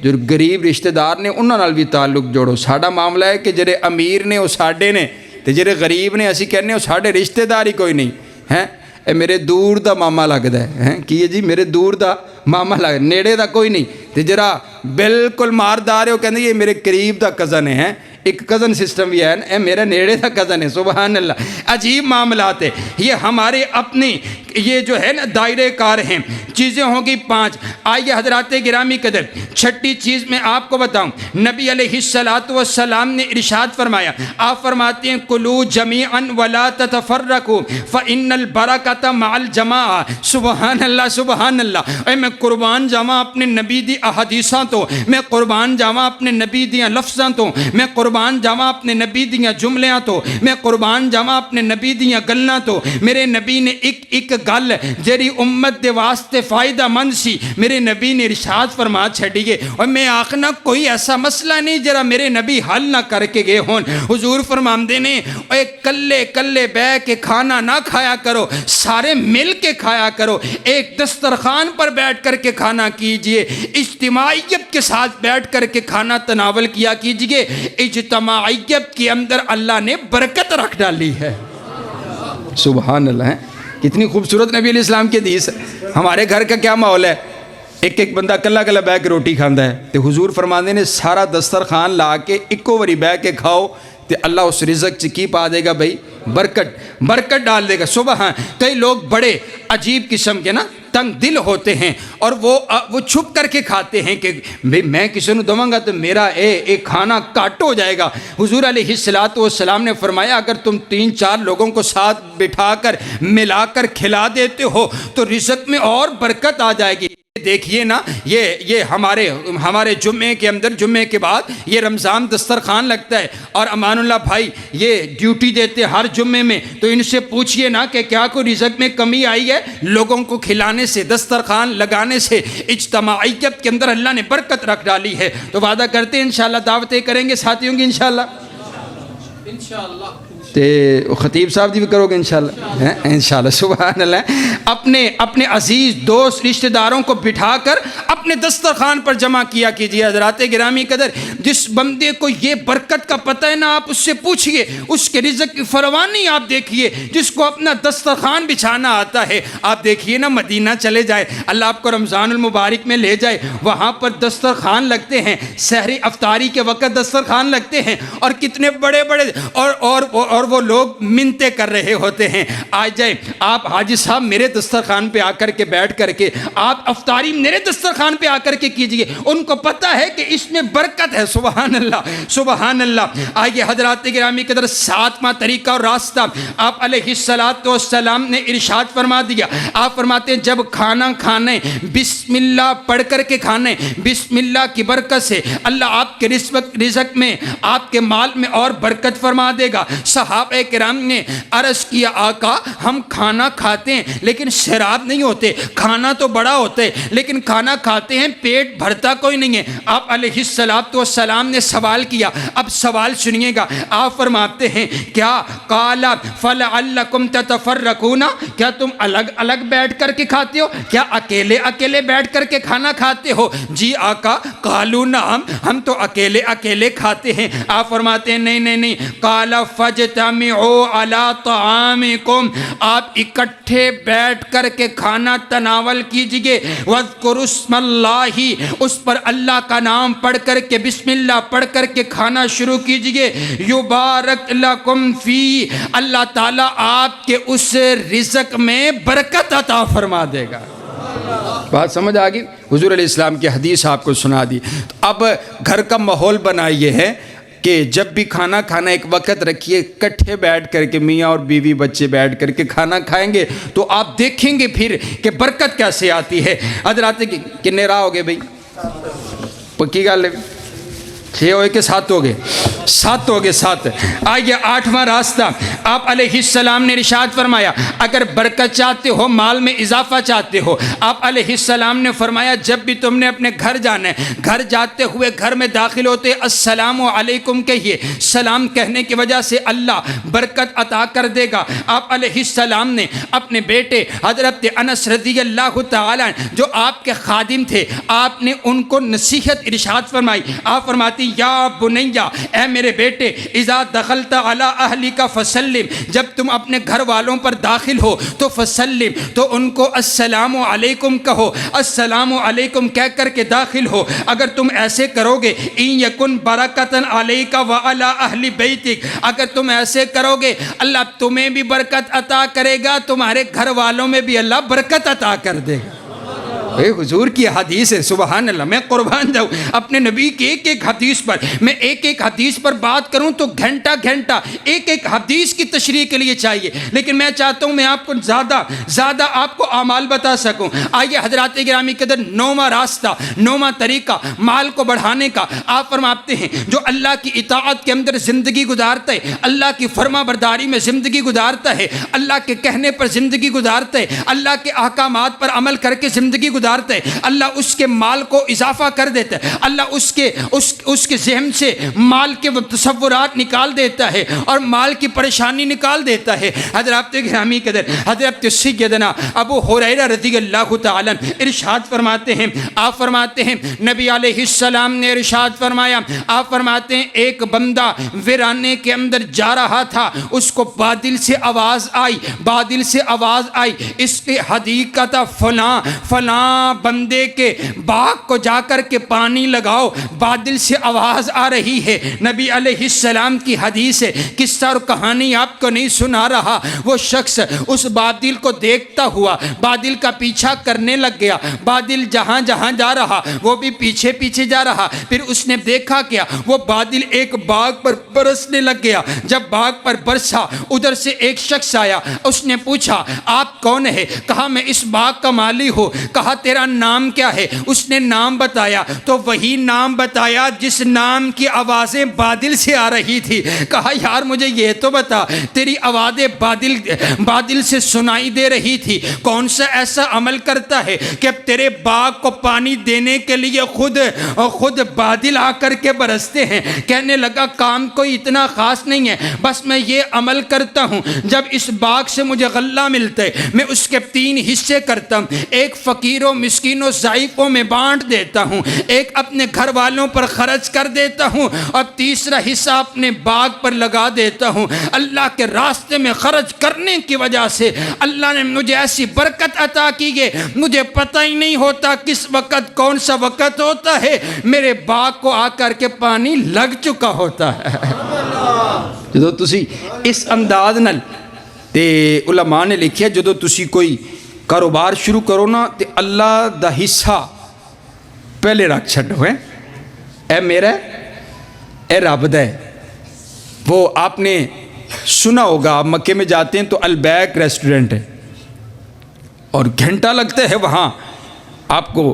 جو غریب رشتہ دار نے انہاں نال بھی تعلق جوڑو۔ ساڈا معاملہ ہے کہ جڑے امیر نے وہ ساڈے نے تے جڑے غریب نے اسی کہنے وہ ساڈے رشتہ دار ہی کوئی نہیں ہیں، اے میرے دور دا ماما لگدا ہے کی جی میرے دور دا ماما لگ نیڑے دا کوئی نہیں، تے جڑا بالکل ماردار ہے وہ کہندے یہ میرے قریب دا کزن ہے، ایک کزن سسٹم بھی ہے، اے میرا نیڑے دا کزن ہے۔ سبحان اللہ، عجیب معاملات ہے یہ ہمارے اپنی، یہ جو ہے نا دائرے کار ہیں۔ چیزیں ہوں گی 5۔ آئیے حضرات گرامی قدر، چھٹی چیز میں آپ کو بتاؤں، نبی علیہ السلام نے ارشاد فرمایا، آپ فرماتے ہیں کلوا جمیعا ولا تتفرقوا فإن البرکۃ مع الجماعہ۔ سبحان اللہ سبحان اللہ، اے میں قربان جاواں اپنے نبی دی احادیثاں تو، میں قربان جاواں اپنے نبی دیاں لفظاں تو، میں قربان جاواں اپنے نبی دیاں جملیاں تو، میں قربان جاواں اپنے نبی دیاں گلاں تو۔ میرے نبی نے ایک گل جری امت دے واسطے فائدہ مند سی، میرے نبی نے ارشاد فرما چھڈیے، اور میں آخنا کوئی ایسا مسئلہ نہیں جرا میرے نبی حل نہ کر کے گئے ہون۔ حضور فرماندے نے اے کلے کلے بہ کے کھانا نہ کھایا کرو، سارے مل کے کھایا کرو، ایک دسترخوان پر بیٹھ کر کے کھانا کیجئے، اجتماعیت کے ساتھ بیٹھ کر کے کھانا تناول کیا کیجئے۔ اجتماعیت کے اندر اللہ نے برکت رکھ ڈالی ہے۔ سبحان اللہ ہے، کتنی خوبصورت نبی علیہ السلام کی حدیث ہے۔ ہمارے گھر کا کیا ماحول ہے؟ ایک بندہ کلا کلا بہ کے روٹی کھاندا ہے، تے حضور فرماندے نے سارا دسترخوان لا کے اکو واری بہ کے کھاؤ تے اللہ اس رزق چ کی پا دے گا بھائی؟ برکت ڈال دے گا۔ سبحان، کئی لوگ بڑے عجیب قسم کے نا تنگ دل ہوتے ہیں اور وہ چھپ کر کے کھاتے ہیں کہ میں کسی نے دوں گا تو میرا ایک کھانا کاٹ ہو جائے گا۔ حضور علیہ السلام نے فرمایا اگر تم 3-4 لوگوں کو ساتھ بٹھا کر ملا کر کھلا دیتے ہو تو رزق میں اور برکت آ جائے گی۔ دیکھیے نا یہ ہمارے جمعے کے اندر، جمعے کے بعد یہ رمضان دسترخوان لگتا ہے، اور امان اللہ بھائی یہ ڈیوٹی دیتے ہر جمعے میں، تو ان سے پوچھئے نا کہ کیا کوئی رزق میں کمی آئی ہے؟ لوگوں کو کھلانے سے، دسترخوان لگانے سے، اجتماعیت کے اندر اللہ نے برکت رکھ ڈالی ہے۔ تو وعدہ کرتے ہیں انشاءاللہ دعوتیں کریں گے ساتھیوں کی انشاءاللہ، تے خطیب صاحب دی بھی کرو گے انشاءاللہ انشاءاللہ۔ سبحان اللہ۔ اپنے عزیز دوست رشتہ داروں کو بٹھا کر اپنے دسترخوان پر جمع کیا کیجیے۔ حضرات گرامی قدر، جس بندے کو یہ برکت کا پتہ ہے نا، آپ اس سے پوچھئے، اس کے رزق کی فراوانی آپ دیکھیے۔ جس کو اپنا دسترخوان بچھانا آتا ہے، آپ دیکھیے نا، مدینہ چلے جائے، اللہ آپ کو رمضان المبارک میں لے جائے، وہاں پر دسترخوان لگتے ہیں، سحری افطاری کے وقت دسترخوان لگتے ہیں، اور کتنے بڑے بڑے اور وہ لوگ منتیں کر رہے ہوتے ہیں، آ جائیں آپ حاجی صاحب میرے دسترخوان پہ آ کر کے بیٹھ کر کے آپ افطاری میرے دسترخوان پہ آ کر کے کیجئے۔ ان کو پتہ ہے کہ اس میں برکت ہے۔ سبحان اللہ، سبحان اللہ۔ آئیے حضرات گرامی قدر، 7واں طریقہ اور راستہ آپ علیہ السلام نے ارشاد فرما دیا۔ آپ فرماتے ہیں جب کھانا کھانے بسم اللہ پڑھ کر کے کھانے، بسم اللہ کی برکت سے اللہ آپ کے رزق میں، آپ کے مال میں اور برکت فرما دے گا۔ صحابہ کرام نے عرض کیا آقا ہم کھانا کھاتے ہیں لیکن شراب نہیں ہوتے، کھانا تو بڑا ہوتا ہے لیکن کھانا کھاتے ہیں پیٹ بھرتا کوئی نہیں ہے۔ آپ علیہ السلام نے سوال کیا، اب سوال سنیے گا۔ آپ فرماتے ہیں کیا قال فلعلکم تتفرقون، کیا تم الگ الگ بیٹھ کر کے کھاتے ہو، کیا اکیلے اکیلے بیٹھ کر کے کھانا کھاتے ہو؟ جی آقا، قالوا نعم، ہم تو اکیلے اکیلے کھاتے ہیں۔ آپ فرماتے ہیں نہیں، قال فاجتمعوا علی طعامکم، آپ اکٹھے بیٹھ کر کے کھانا تناول کیجئے، واذکروا اسم اللہ، اس پر اللہ کا نام پڑھ کر کے بسم اللہ پڑھ کر کے کھانا شروع کیجئے، یبارک لکم فی، اللہ تعالیٰ آپ کے اس رزق میں برکت عطا فرما دے گا۔ بات سمجھ آگئی؟ حضور علیہ السلام کی حدیث آپ کو سنا دی۔ تو اب گھر کا ماحول بنائیے ہے کہ جب بھی کھانا کھانا ایک وقت رکھیے، کٹھے بیٹھ کر کے میاں اور بیوی بچے بیٹھ کر کے کھانا کھائیں گے تو آپ دیکھیں گے پھر کہ برکت کیسے آتی ہے۔ حضرات کتنے راہ ہو گئے بھائی؟ پکی گل ہے، 6 ہوئے کہ 7 ہو گئے؟ 7 ہو گئے، 7۔ آئیے 8واں راستہ آپ علیہ السلام نے ارشاد فرمایا اگر برکت چاہتے ہو، مال میں اضافہ چاہتے ہو، آپ علیہ السلام نے فرمایا جب بھی تم نے اپنے گھر جانا ہے، گھر جاتے ہوئے گھر میں داخل ہوتے السلام علیکم کہیے، سلام کہنے کی وجہ سے اللہ برکت عطا کر دے گا۔ آپ علیہ السلام نے اپنے بیٹے حضرت انس رضی اللہ تعالیٰ جو آپ کے خادم تھے، آپ نے ان کو نصیحت ارشاد فرمائی۔ آپ فرماتی یا بنیا، اے میرے بیٹے، اذا دخلت علی اہلک فسلم، جب تم اپنے گھر والوں پر داخل ہو تو فسلم، تو ان کو السلام علیکم کہو، السلام علیکم کہہ کر کے داخل ہو۔ اگر تم ایسے کرو گے، ان یکن برکتن علیک وعلی اہل بیتک، اگر تم ایسے کرو گے اللہ تمہیں بھی برکت عطا کرے گا، تمہارے گھر والوں میں بھی اللہ برکت عطا کر دے گا۔ اے حضور کی حدیث ہے، سبحان اللہ۔ میں قربان جاؤں اپنے نبی کی ایک ایک حدیث پر، میں ایک ایک حدیث پر بات کروں تو گھنٹہ ایک ایک حدیث کی تشریح کے لیے چاہیے، لیکن میں چاہتا ہوں میں آپ کو زیادہ آپ کو اعمال بتا سکوں۔ آئیے حضرات گرامی قدر، 9واں راستہ، 9واں طریقہ مال کو بڑھانے کا۔ آپ فرماتے ہیں جو اللہ کی اطاعت کے اندر زندگی گزارتا ہے، اللہ کی فرما برداری میں زندگی گزارتا ہے، اللہ کے کہنے پر زندگی گزارتا ہے، اللہ کے احکامات پر عمل کر کے زندگی گزارتا ہے، اللہ اس کے مال کو اضافہ کر دیتا ہے، اللہ اس کے ذہن سے مال کے تصورات نکال دیتا ہے اور مال کی پریشانی نکال دیتا ہے۔ حضرات گرامی قدر، حضرت سیدنا ابو ہریرہ رضی اللہ تعالیٰ ارشاد فرماتے ہیں، آپ فرماتے ہیں نبی علیہ السلام نے ارشاد فرمایا، آپ فرماتے ہیں ایک بندہ ویرانے کے اندر جا رہا تھا، اس کو بادل سے آواز آئی، اس کے حدیقت فلاں بندے کے باغ کو جا کر کے پانی لگاؤ، بادل سے آواز آ رہی ہے۔ نبی علیہ السلام کی حدیث ہے، قصہ اور کہانی آپ کو نہیں سنا رہا۔ وہ شخص اس بادل کو دیکھتا ہوا بادل کا پیچھا کرنے لگ گیا، بادل جہاں جہاں جا رہا وہ بھی پیچھے پیچھے جا رہا۔ پھر اس نے دیکھا کیا، وہ بادل ایک باغ پر برسنے لگ گیا۔ جب باغ پر برسا، ادھر سے ایک شخص آیا، اس نے پوچھا آپ کون ہے؟ کہا میں اس باغ کا مالی ہوں۔ کہا تیرا نام کیا ہے؟ اس نے نام بتایا تو وہی نام بتایا جس نام کی آوازیں بادل سے آ رہی تھی۔ کہا یار مجھے یہ تو بتا، تیری آوازیں بادل سے سنائی دے رہی تھی، کون سا ایسا عمل کرتا ہے کہ تیرے باغ کو پانی دینے کے لیے خود بادل آ کر کے برستے ہیں؟ کہنے لگا کام کوئی اتنا خاص نہیں ہے، بس میں یہ عمل کرتا ہوں، جب اس باغ سے مجھے غلہ ملتا ہے میں اس کے 3 حصے کرتا ہوں، ایک فقیروں مسکینوں ضعیفوں میں بانٹ دیتا ہوں، ایک اپنے گھر والوں پر خرچ کر دیتا ہوں، اور تیسرا حصہ اپنے باغ پر لگا دیتا ہوں۔ اللہ کے راستے میں خرچ کرنے کی وجہ سے اللہ نے مجھے ایسی برکت عطا کی ہے، مجھے پتہ ہی نہیں ہوتا کس وقت کون سا وقت ہوتا ہے، میرے باغ کو آ کر کے پانی لگ چکا ہوتا ہے۔ جدو تسی اس انداز نال تے علماء نے لکھیا جدو تسی کوئی کاروبار شروع کرو نا تے اللہ دا حصہ پہلے رکھ چھڈو، اے میرا اے رب دا ہے۔ وہ آپ نے سنا ہوگا، آپ مکے میں جاتے ہیں تو البیک ریسٹورنٹ ہے اور گھنٹہ لگتا ہے وہاں آپ کو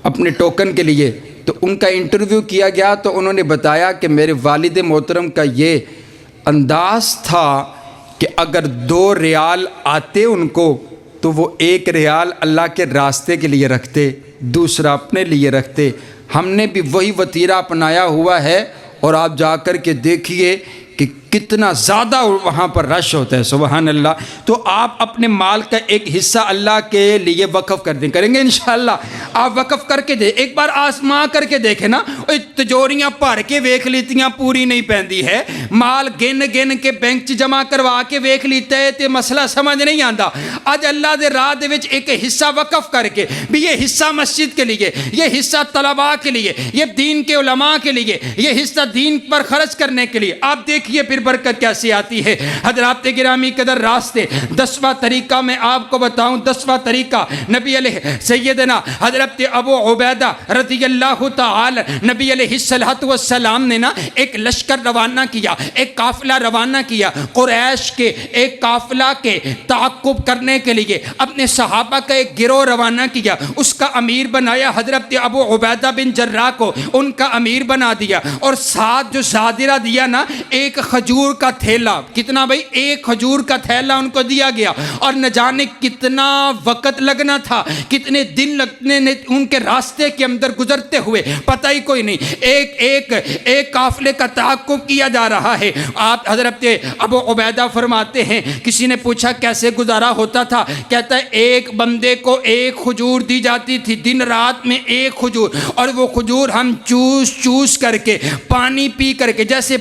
اپنے ٹوکن کے لیے، تو ان کا انٹرویو کیا گیا تو انہوں نے بتایا کہ میرے والد محترم کا یہ انداز تھا کہ اگر 2 ریال آتے ان کو تو وہ 1 ریال اللہ کے راستے کے لیے رکھتے، دوسرا اپنے لیے رکھتے۔ ہم نے بھی وہی وتیرہ اپنایا ہوا ہے، اور آپ جا کر کے دیکھیے کہ کتنا زیادہ وہاں پر رش ہوتا ہے، سبحان اللہ۔ تو آپ اپنے مال کا ایک حصہ اللہ کے لیے وقف کر دیں، کریں گے انشاءاللہ؟ آپ وقف کر کے دیں، ایک بار آزما کر کے دیکھیں نا، تجوریاں بھر کے ویکھ لیتیاں پوری نہیں پیندی ہے، مال گن کے بینک چ جمع کروا کے ویکھ لیتا ہے تے مسئلہ سمجھ نہیں آندا۔ اج اللہ دے راہ دے وچ ایک حصہ وقف کر کے بھی، یہ حصہ مسجد کے لیے، یہ حصہ طلباء کے لیے، یہ دین کے علماء کے لیے، یہ حصہ دین پر خرچ کرنے کے لیے، آپ دیکھیے پھر برکت کیسی آتی ہے۔ حضرات گرامی قدر راستے 10واں طریقہ میں آپ کو بتاؤں، 10واں طریقہ نبی علیہ سیدنا حضرت ابو عبیدہ رضی اللہ تعالی، نبی علیہ السلام نے نا ایک لشکر روانہ کیا، ایک قافلہ روانہ کیا، قریش کے ایک قافلہ کے تعقب کرنے کے لیے اپنے صحابہ کا ایک گروہ روانہ کیا، اس کا امیر بنایا حضرت ابو عبیدہ بن جراح کو، ان کا امیر بنا دیا، اور ساتھ جو زادرہ دیا نا ایک کھجور کا تھیلا، کتنا بھائی؟ 1 کھجور کا تھیلا ان کو دیا گیا، اور نہ جانے کتنا وقت لگنا تھا، کتنے دن لگنے ان کے راستے کے اندر گزرتے ہوئے پتہ ہی کوئی نہیں، ایک قافلے کا تعاقب کیا جا رہا ہے۔ آپ حضرت ابو عبیدہ فرماتے ہیں کسی نے پوچھا کیسے گزارا ہوتا تھا؟ کہتا ہے ایک بندے کو 1 کھجور دی جاتی تھی، دن رات میں 1 کھجور، اور وہ کھجور ہم چوس کر کے پانی پی کر کے، جیسے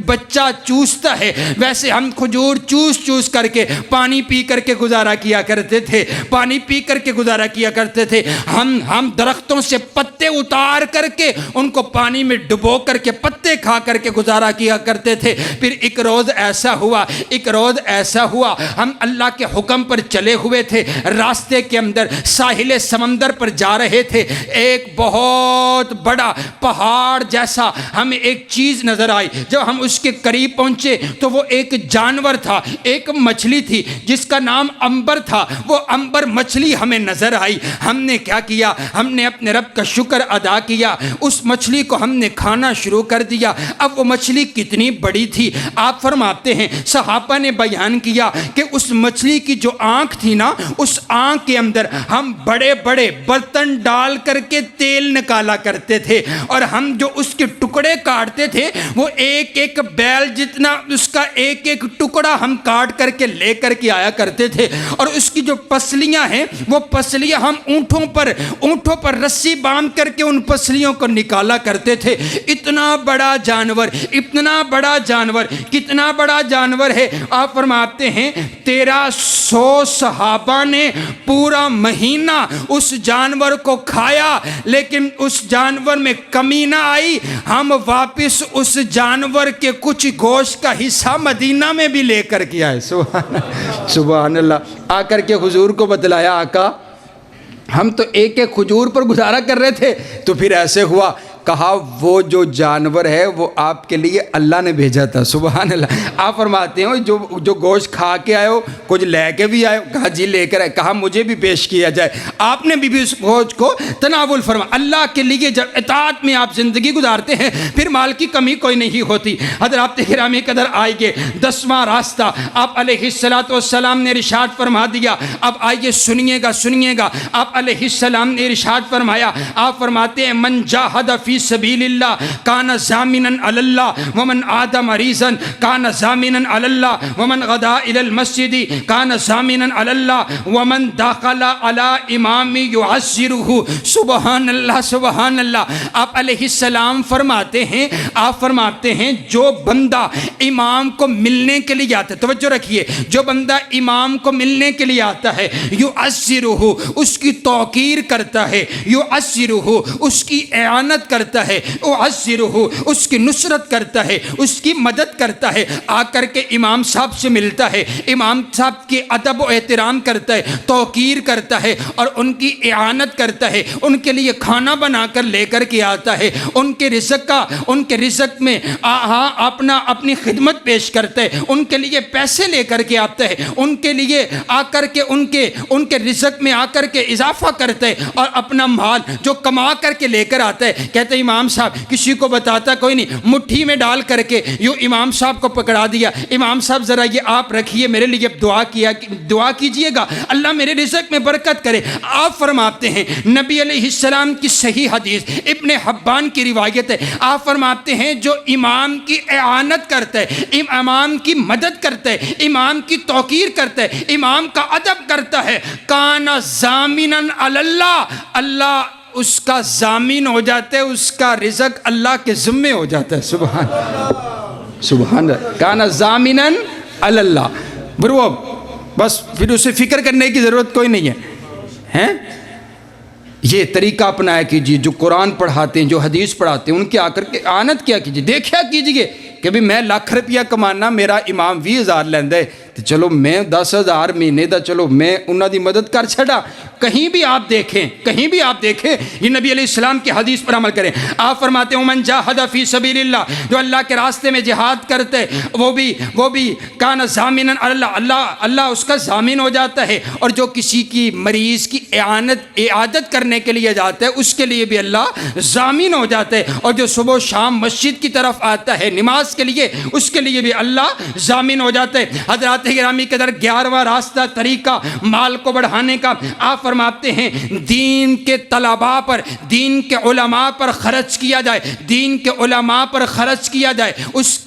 بچہ چوستا ہے ویسے ہم کھجور چوس کر کے پانی پی کر کے گزارا کیا کرتے تھے، پانی پی کر کے گزارا کیا کرتے تھے۔ ہم درختوں سے پتے اتار کر کے ان کو پانی میں ڈبو کر کے پتے کھا کر کے گزارا کیا کرتے تھے۔ پھر ایک روز ایسا ہوا ہم اللہ کے حکم پر چلے ہوئے تھے، راستے کے اندر ساحل سمندر پر جا رہے تھے، ایک بہت بڑا پہاڑ جیسا ہمیں ایک چیز نظر آئی۔ جب ہم اس کے قریب پہنچے تو وہ ایک جانور تھا، ایک مچھلی تھی جس کا نام عنبر تھا، وہ عنبر مچھلی ہمیں نظر آئی۔ ہم نے کیا کیا؟ ہم نے اپنے رب کا شکر ادا کیا، اس مچھلی کو ہم نے کھانا شروع کر دیا۔ اب وہ مچھلی کتنی بڑی تھی، آپ فرماتے ہیں صحابہ نے بیان کیا کہ اس مچھلی کی جو آنکھ تھی نا، اس آنکھ کے اندر ہم بڑے بڑے برتن ڈال کر کے تیل نکالا کرتے تھے، اور ہم جو اس کے ٹکڑے کاٹتے تھے وہ ایک بیل جتنا اس کا ایک ٹکڑا ہم کاٹ کر کے لے کر کے آیا کرتے تھے، اور اس کی جو پسلیاں ہیں وہ پسلیاں ہم اونٹوں پر رسی باندھ کر کے ان پسلیوں کو نکالا کرتے تھے۔ اتنا بڑا جانور کتنا بڑا جانور ہے؟ آپ فرماتے ہیں 1300 صحابہ نے پورا مہینہ اس جانور کو کھایا، لیکن اس جانور میں کمی نہ آئی۔ ہم واپس اس جانور کے کچھ گوشت کا حصہ مدینہ میں بھی لے کر کے آئے۔ سبحان اللہ۔ آ کر کے حضور کو بتلایا آقا ہم تو ایک کھجور پر گزارا کر رہے تھے، تو پھر ایسے ہوا کہا وہ جو جانور ہے وہ آپ کے لیے اللہ نے بھیجا تھا. سبحان اللہ. آپ فرماتے ہیں جو گوشت کھا کے آئے ہو کچھ لے کے بھی آئے ہو, کہا جی لے کر آئے, کہا مجھے بھی پیش کیا جائے. آپ نے بھی اس گوشت کو تناول فرما. اللہ کے لیے جب اطاعت میں آپ زندگی گزارتے ہیں پھر مال کی کمی کوئی نہیں ہوتی. حضرات گرامی قدر آئیے 10واں راستہ آپ علیہ السلام نے ارشاد فرما دیا. اب آئیے سنیے گا. آپ علیہ السلام نے ارشاد فرمایا, آپ فرماتے ہیں من جاہد فی سبیل اللہ کان ضامنا علی اللہ ومن عاد مریضا کان ضامنا علی اللہ ومن غدا الی المسجد کان ضامنا علی اللہ ومن دخل علی امام یعذرہ. سبحان اللہ. آپ علیہ السلام فرماتے ہیں جو بندہ امام کو ملنے کے لیے آتا ہے, توجہ رکھیے, جو بندہ امام کو ملنے کے لیے آتا ہے یعذرہ, اس کی توقیر کرتا ہے, یعذرہ, اس کی اعانت کرتا ہے, یعذرہ, اس کی نصرت کرتا ہے, اس کی مدد کرتا ہے, آ کر کے امام صاحب سے ملتا ہے, امام صاحب کے ادب و احترام کرتا ہے, توقیر کرتا ہے اور ان کی اعانت کرتا ہے, ان کے لیے کھانا بنا کر لے کر کے آتا ہے, ان کے رزق میں اپنی خدمت پیش کرتا ہے, ان کے لیے پیسے لے کر کے آتا ہے, ان کے لیے آ کر کے ان کے رزق میں آ کر کے اضافہ کرتا ہے اور اپنا مال جو کما کر کے لے کر آتا ہے. کہتے ہیں امام صاحب کسی کو بتاتا کوئی نہیں, مٹھی میں ڈال کر کے یوں امام صاحب کو پکڑا دیا, امام صاحب ذرا یہ آپ رکھیے میرے لیے دعا کیجئے گا, اللہ میرے رزق میں برکت کرے. آپ فرماتے ہیں نبی علیہ السلام کی صحیح حدیث ابن حبان کی روایت ہے, آپ فرماتے ہیں جو امام کی اعانت کرتا ہے, امام کی مدد کرتا ہے, امام کی توقیر کرتا ہے, امام کا ادب کرتا ہے, کان ضامنا علی اللہ, اللہ اس کا ضامن ہو جاتا ہے, اس کا رزق اللہ کے ذمے ہو جاتا ہے. سبحان اللہ. کان ضامنا علی اللہ. برو بس پھر اسے فکر کرنے کی ضرورت کوئی نہیں ہے. یہ طریقہ اپنایا کیجیے, جو قرآن پڑھاتے ہیں, جو حدیث پڑھاتے ہیں, ان کے آ کر کے آنت کیا کیجیے, دیکھا کیجیے کہ بھی میں لاکھ روپیہ کمانا, میرا امام 20,000 لیندہ ہے, تو چلو میں 10,000 مہینے دا, چلو میں انہوں دی مدد کر چھڑا. کہیں بھی آپ دیکھیں یہ نبی علیہ السلام کی حدیث پر عمل کریں. آپ فرماتے ہیں من جاہد فی سبیل اللہ, جو اللہ کے راستے میں جہاد کرتے وہ بھی کان ضامنا علی اللہ, اللہ اس کا ضامن ہو جاتا ہے. اور جو کسی کی مریض کی اعادت کرنے کے لیے جاتا ہے اس کے لیے بھی اللہ ضامن ہو جاتا ہے. اور جو صبح و شام مسجد کی طرف آتا ہے نماز کے لیے, اس کے لیے بھی اللہ ضامن ہو جاتا ہے. حضرات گرامی قدر 11واں راستہ طریقہ مال کو بڑھانے کا, آپ فرماتے ہیں دین کے طلباء پر, دین کے علماء پر خرچ کیا جائے, دین کے علماء پر خرچ کیا جائے. اس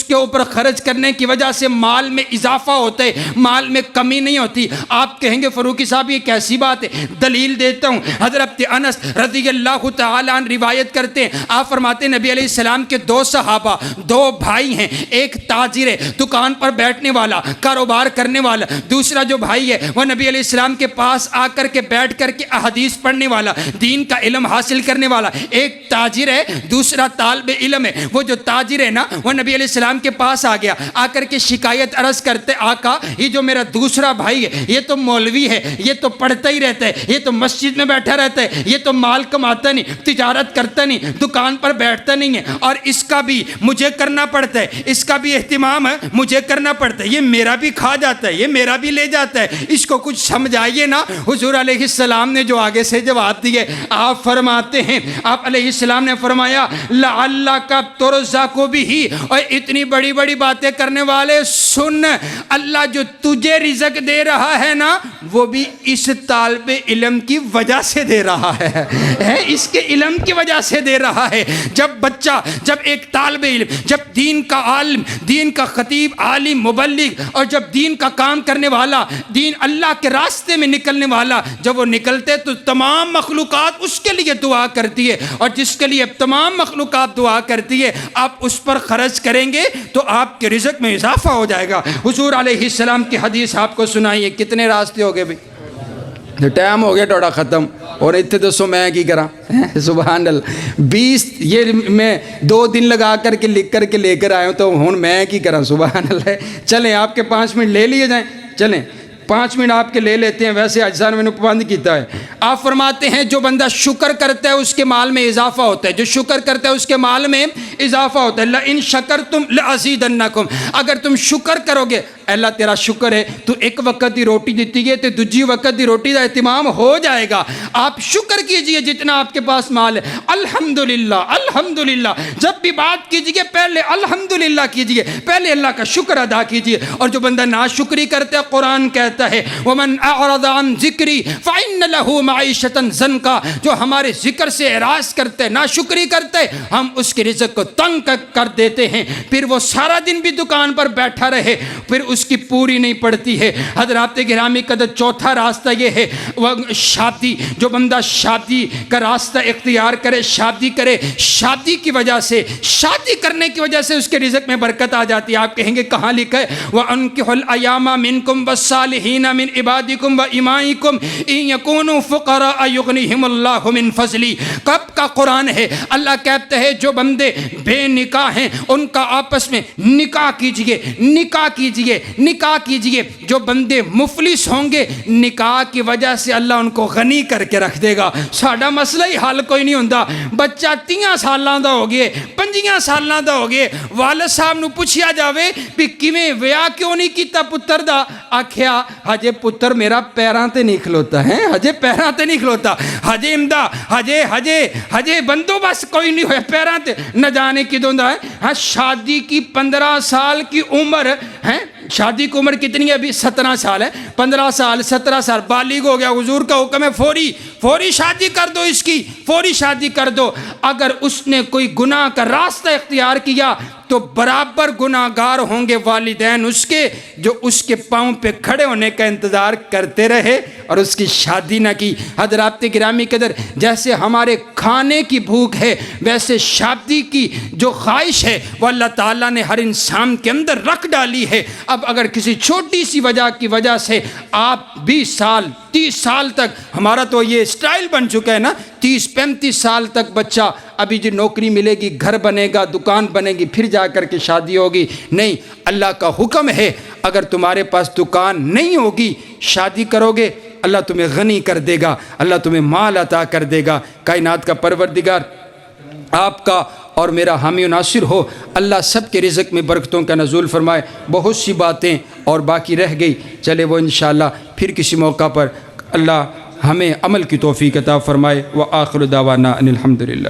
کے اوپر خرچ کرنے کی وجہ سے مال میں اضافہ ہوتا ہے, مال میں کمی نہیں ہوتی. آپ کہیں گے فاروقی صاحب یہ کیسی بات ہے, دلیل دیتا ہوں. حضرت انس رضی اللہ تعالی عنہ روایت کرتے ہیں, آپ فرماتے ہیں نبی علیہ السلام کے 2 صحابہ, 2 بھائی ہیں, ایک تاجر ہے دکان پر بیٹھنے والا, کاروبار کرنے والا, دوسرا جو بھائی ہے وہ نبی علیہ السلام کے پاس آ کر کے بیٹھ کر کے احادیث پڑھنے والا, دین کا علم حاصل کرنے والا. ایک تاجر ہے, دوسرا طالب علم ہے. وہ جو تاجر ہے نا وہ نبی علیہ السلام کے پاس آ گیا, آ کر کے شکایت عرض کرتے, آقا یہ جو میرا دوسرا بھائی ہے یہ تو مولوی ہے, یہ تو پڑھتا ہی رہتا ہے, یہ تو مسجد میں بیٹھا رہتا ہے, یہ تو مال کماتا نہیں, تجارت کرتا نہیں, دکان پر بیٹھتا نہیں ہے, اور اس کا بھی مجھے کرنا پڑتا ہے, اس کا بھی اہتمام ہے مجھے کرنا پڑتا ہے, یہ میرا بھی کھا جاتا ہے, یہ میرا بھی لے جاتا ہے, اس کو کچھ سمجھائیے نا. حضور علیہ السلام نے جو آگے سے جواب دیے, آپ فرماتے ہیں, آپ علیہ السلام نے فرمایا لعلک ترزق بہ, اور اتنی بڑی بڑی باتیں کرنے والے سن, اللہ جو تجھے رزق دے رہا ہے نا وہ بھی اس طالب علم کی وجہ سے دے رہا ہے, اس کے علم کی وجہ سے دے رہا ہے. جب ایک طالب علم, جب دین کا عالم, دین کا خطیب, عالم, مبلغ, اور جب دین کا کام کرنے والا, دین اللہ کے راستے میں نکلنے والا, جب وہ نکلتے تو تمام مخلوقات اس کے لیے دعا کرتی ہے, اور جس کے لیے تمام مخلوقات دعا کرتی ہے آپ اس پر خرچ کریں گے تو آپ کے رزق میں اضافہ ہو جائے گا. حضور علیہ السلام کی حدیث آپ کو سنائیے. کتنے راستے ہو گئے بھائی, ٹائم ہو گیا ٹوڑا ختم, اور اتنے دسو میں کی کرا. سبحان اللہ, 20 یہ میں 2 دن لگا کر کے لکھ کر کے لے کر آیا ہوں, تو ہوں میں کی کرا. سبحان اللہ. چلیں آپ کے 5 منٹ لے لیے جائیں. چلیں 5 منٹ آپ کے لے لیتے ہیں، ویسے اجزاء میں نے پابند کیتا ہے۔ آپ فرماتے ہیں جو بندہ شکر کرتا ہے اس کے مال میں اضافہ ہوتا ہے، جو شکر کرتا ہے اس کے مال میں اضافہ ہوتا ہے۔ لَإِن شَكَرْتُمْ لَأَزِيدَنَّكُمْ، اگر تم شکر کرو گے، اللہ تیرا شکر ہے تو ایک وقت دی روٹی دیتی ہے تو دوسری وقت دی روٹی کا اہتمام ہو جائے گا۔ آپ شکر کیجئے جتنا آپ کے پاس مال ہے۔ الحمدللہ الحمدللہ، جب بھی بات کیجئے پہلے الحمدللہ کیجئے، پہلے اللہ کا شکر ادا کیجئے۔ اور جو بندہ ناشکری کرتا ہے، قرآن کہتا ہے وَمَنْ أَعْرَضَ عَنْ ذِكْرِي فَإِنَّ لَهُ مَعِيشَةً ضَنْكًا، جو ہمارے ذکر سے اعراض کرتا ہے، ناشکری کرتا ہے، ہم اس کے رزق کو تنگ کر دیتے ہیں، پھر وہ سارا دن بھی دکان پر بیٹھا رہے، پھر اس کی پوری نہیں پڑتی ہے۔ حضرات گرامی قدر، چوتھا راستہ یہ ہے وہ شادی، جو بندہ شادی کا راستہ اختیار کرے، شادی کرے، شادی کی وجہ سے، شادی کرنے کی وجہ سے اس کے رزق میں برکت آ جاتی ہے۔ آپ کہیں گے کہاں لکھا ہے وَأَنكِحُوا الْأَيَامَ مِنكُمْ وَالصَّالِحِينَ مِنْ عِبَادِكُمْ وَإِمَائِكُمْ إِن يَكُونُوا فُقَرَاءَ يُغْنِهِمُ اللَّهُ مِنْ فَضْلِهِ، کب کا قرآن ہے؟ اللہ کہتا ہے جو بندے بے نکاح ہیں ان کا آپس میں نکاح کیجئے، نکاح کیجئے، نکاح کیجئے۔ جو بندے مفلس ہوں گے نکاح کی وجہ سے اللہ ان کو غنی کر کے رکھ دے گا۔ ساڈا مسئلہ ہی حل کوئی نہیں ہوندا، بچہ 30 سالاں دا ہو گئے، 25 سالاں دا ہو گئے، والد صاحب نو پوچھیا جاوے بھی کیویں ویاہ کیوں نہیں کیتا پتر دا، آکھیا ہجے پتر میرا پیراں تے نہیں کھلوتا ہے، ہجے پیراں تے نہیں کھلوتا، ہجے امدا ہجے بندوبست کوئی نہیں ہویا پیراں تے، نہ جانے کدوں دا ہے۔ ہاں شادی کی 15 سال کی عمر ہے، شادی کی عمر کتنی ہے ابھی؟ 17 سال ہے، 15 سال 17 سال بالغ ہو گیا، حضور کا حکم ہے فوری شادی کر دو، اس کی فوری شادی کر دو۔ اگر اس نے کوئی گناہ کا راستہ اختیار کیا تو برابر گناہگار ہوں گے والدین اس کے، جو اس کے پاؤں پہ کھڑے ہونے کا انتظار کرتے رہے اور اس کی شادی نہ کی۔ حضرات گرامی قدر، جیسے ہمارے کھانے کی بھوک ہے ویسے شادی کی جو خواہش ہے وہ اللہ تعالیٰ نے ہر انسان کے اندر رکھ ڈالی ہے۔ اب اگر کسی چھوٹی سی وجہ کی وجہ سے آپ 20 سال 30 سال تک، ہمارا تو یہ سٹائل بن چکا ہے نا، 30-35 سال تک بچہ ابھی جو نوکری ملے گی، گھر بنے گا، دکان بنے گی، پھر جا کر کے شادی ہوگی، نہیں، اللہ کا حکم ہے اگر تمہارے پاس دکان نہیں ہوگی شادی کرو گے اللہ تمہیں غنی کر دے گا، اللہ تمہیں مال عطا کر دے گا۔ کائنات کا پروردگار آپ کا اور میرا حامی و ناصر ہو، اللہ سب کے رزق میں برکتوں کا نزول فرمائے۔ بہت سی باتیں اور باقی رہ گئی، چلے وہ انشاءاللہ پھر کسی موقع پر اللہ ہمیں عمل کی توفیق عطا فرمائے۔ وآخر دعوانا ان الحمدللہ۔